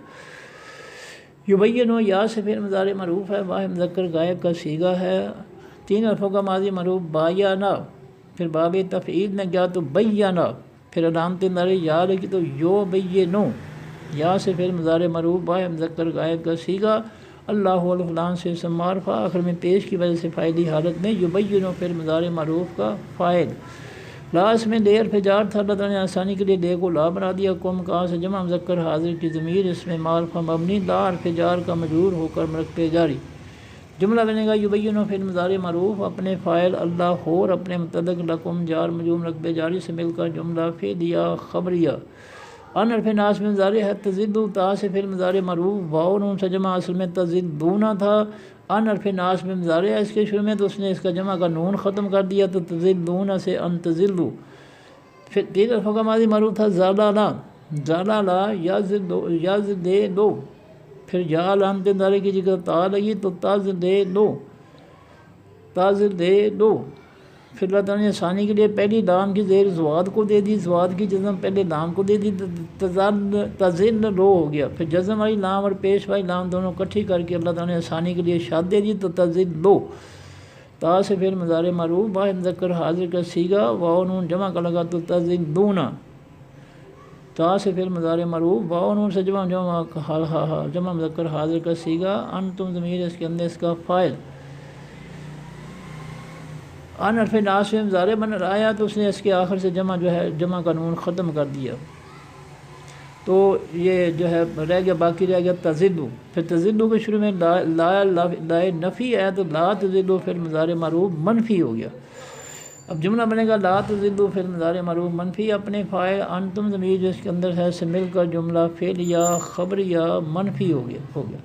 یبین یا سے پھر مضارع معروف ہے، واحد مذکر غائب کا صیغہ ہے، تین حرفوں کا ماضی معروف بایانا، پھر باب تفعیل میں گیا تو بیانا، پھر علامت نظر یا لگی تو یو بینو، یا سے پھر مضارع معروف واحد مذکر غائب کا صیغہ، اللہ فلان سے اسم معرفہ آخر میں پیش کی وجہ سے فاعلی حالت میں، یبینو پھر مضارع معروف کا فاعل، لا اس میں لے حرف جار تھا، اللہ تعالیٰ نے آسانی کے لیے لے کو لا بنا دیا، قوم کا سے جمع مذکر حاضر کی ضمیر اس میں معرفہ مبنی لا حرف جار کا مجرور ہو کر مرکب جاری۔ جملہ بنے گا یبینو پھر مضارع معروف اپنے فاعل اللہ ہو اور اپنے متعلق لکم جار مجرور مرکب جاری سے مل کر جملہ فعلیہ خبریہ۔ ان حرف ناصب میں مضارع ہے تزدو، تا سے پھر مضارع معروف واو نون سے جمع اصل میں تزدونا تھا، ان حرف ناصب میں مضارع ہے اس کے شروع میں تو اس نے اس کا جمع کا نون ختم کر دیا تو تزدون سے ان تزلو۔ پھر تین حرفوں کا ماضی معروف تھا زالالا، زالالا یزدو، پھر یا علامت نظر کی جگہ تا لگی تو تزدو، تزدو، پھر اللہ تعالیٰ نے آسانی کے لیے پہلی لام کی زیر زواد کو دے دی، زواد کی جزم پہلے لام کو دے دی، تزل لو ہو گیا، پھر جزم والی لام اور پیش والی لام دونوں کٹھی کر کے اللہ تعالیٰ نے آسانی کے لیے شاد دے دی تو تزل لو۔ تا سے پھر مضارع معروف واحد مذکر حاضر کا صیغہ واو نون جمع کا لگا تو تزلون، تا سے پھر مضارع معروف واو نون سے جمع مذکر حاضر کا صیغہ، انتم ضمیر اس کے اندر اس کا فاعل، ان حرف ناصب میں مضارع بن آیا تو اس نے اس کے آخر سے جمع جو ہے جمع کا نون ختم کر دیا تو یہ جو ہے رہ گیا باقی رہ گیا تزلو، پھر تزلو کے شروع میں لا نفی ہے تو لا تزلو پھر مضارع معروف منفی ہو گیا۔ اب جملہ بنے گا لا تزلو پھر مضارع معروف منفی اپنے فاعل انتم ضمیر جو اس کے اندر ہے سے مل کر جملہ فعلیہ خبریہ منفی ہو گیا۔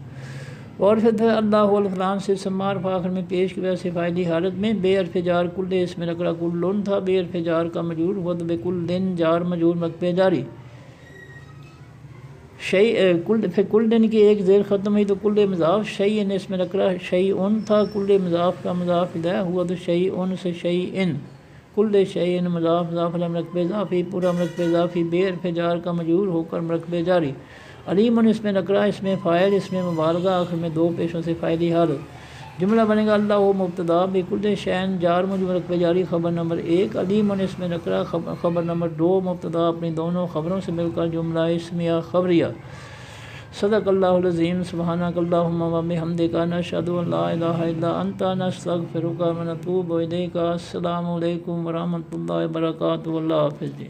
اور پھر اللہ فلان سے اسم معرفہ آخر میں پیش کی وجہ سے فاعلی حالت میں بے حرف جار کل اس میں نکرہ کلن تھا، بے حرف جار کا مجرور ہوا تو بے کلن جار مجرور مرکب جاری، پھر کلن کی ایک زیر ختم ہوئی تو کل مضاف شیئن اس میں نکرہ شیئن تھا، کل مضاف کا مضاف الیہ ہوا تو شیئن سے شیئن، کل شیئن مضاف الیہ مرکب اضافی پورا مرکب اضافی بے حرف جار کا مجرور ہو کر مرکب جاری، علیم اس میں نکرہ اس میں فاعل اس میں مبالغہ آخر میں دو پیشوں سے فاعلی حالت۔ جملہ بنے گا اللہ و مبتدا بکل شین جار مجرور مرکب جاری خبر نمبر 1، علیم اس میں نکرہ خبر نمبر 2 مبتدا اپنی دونوں خبروں سے مل کر جملہ اسمیہ خبریہ۔ صدق اللہ العظیم، سبحانک اللہم و بحمدک، نشہد ان لا الہ الا انت، نستغفرک و نتوب الیک۔ السلام علیکم ورحمۃ اللہ وبرکاتہ، اللہ حافظ جی۔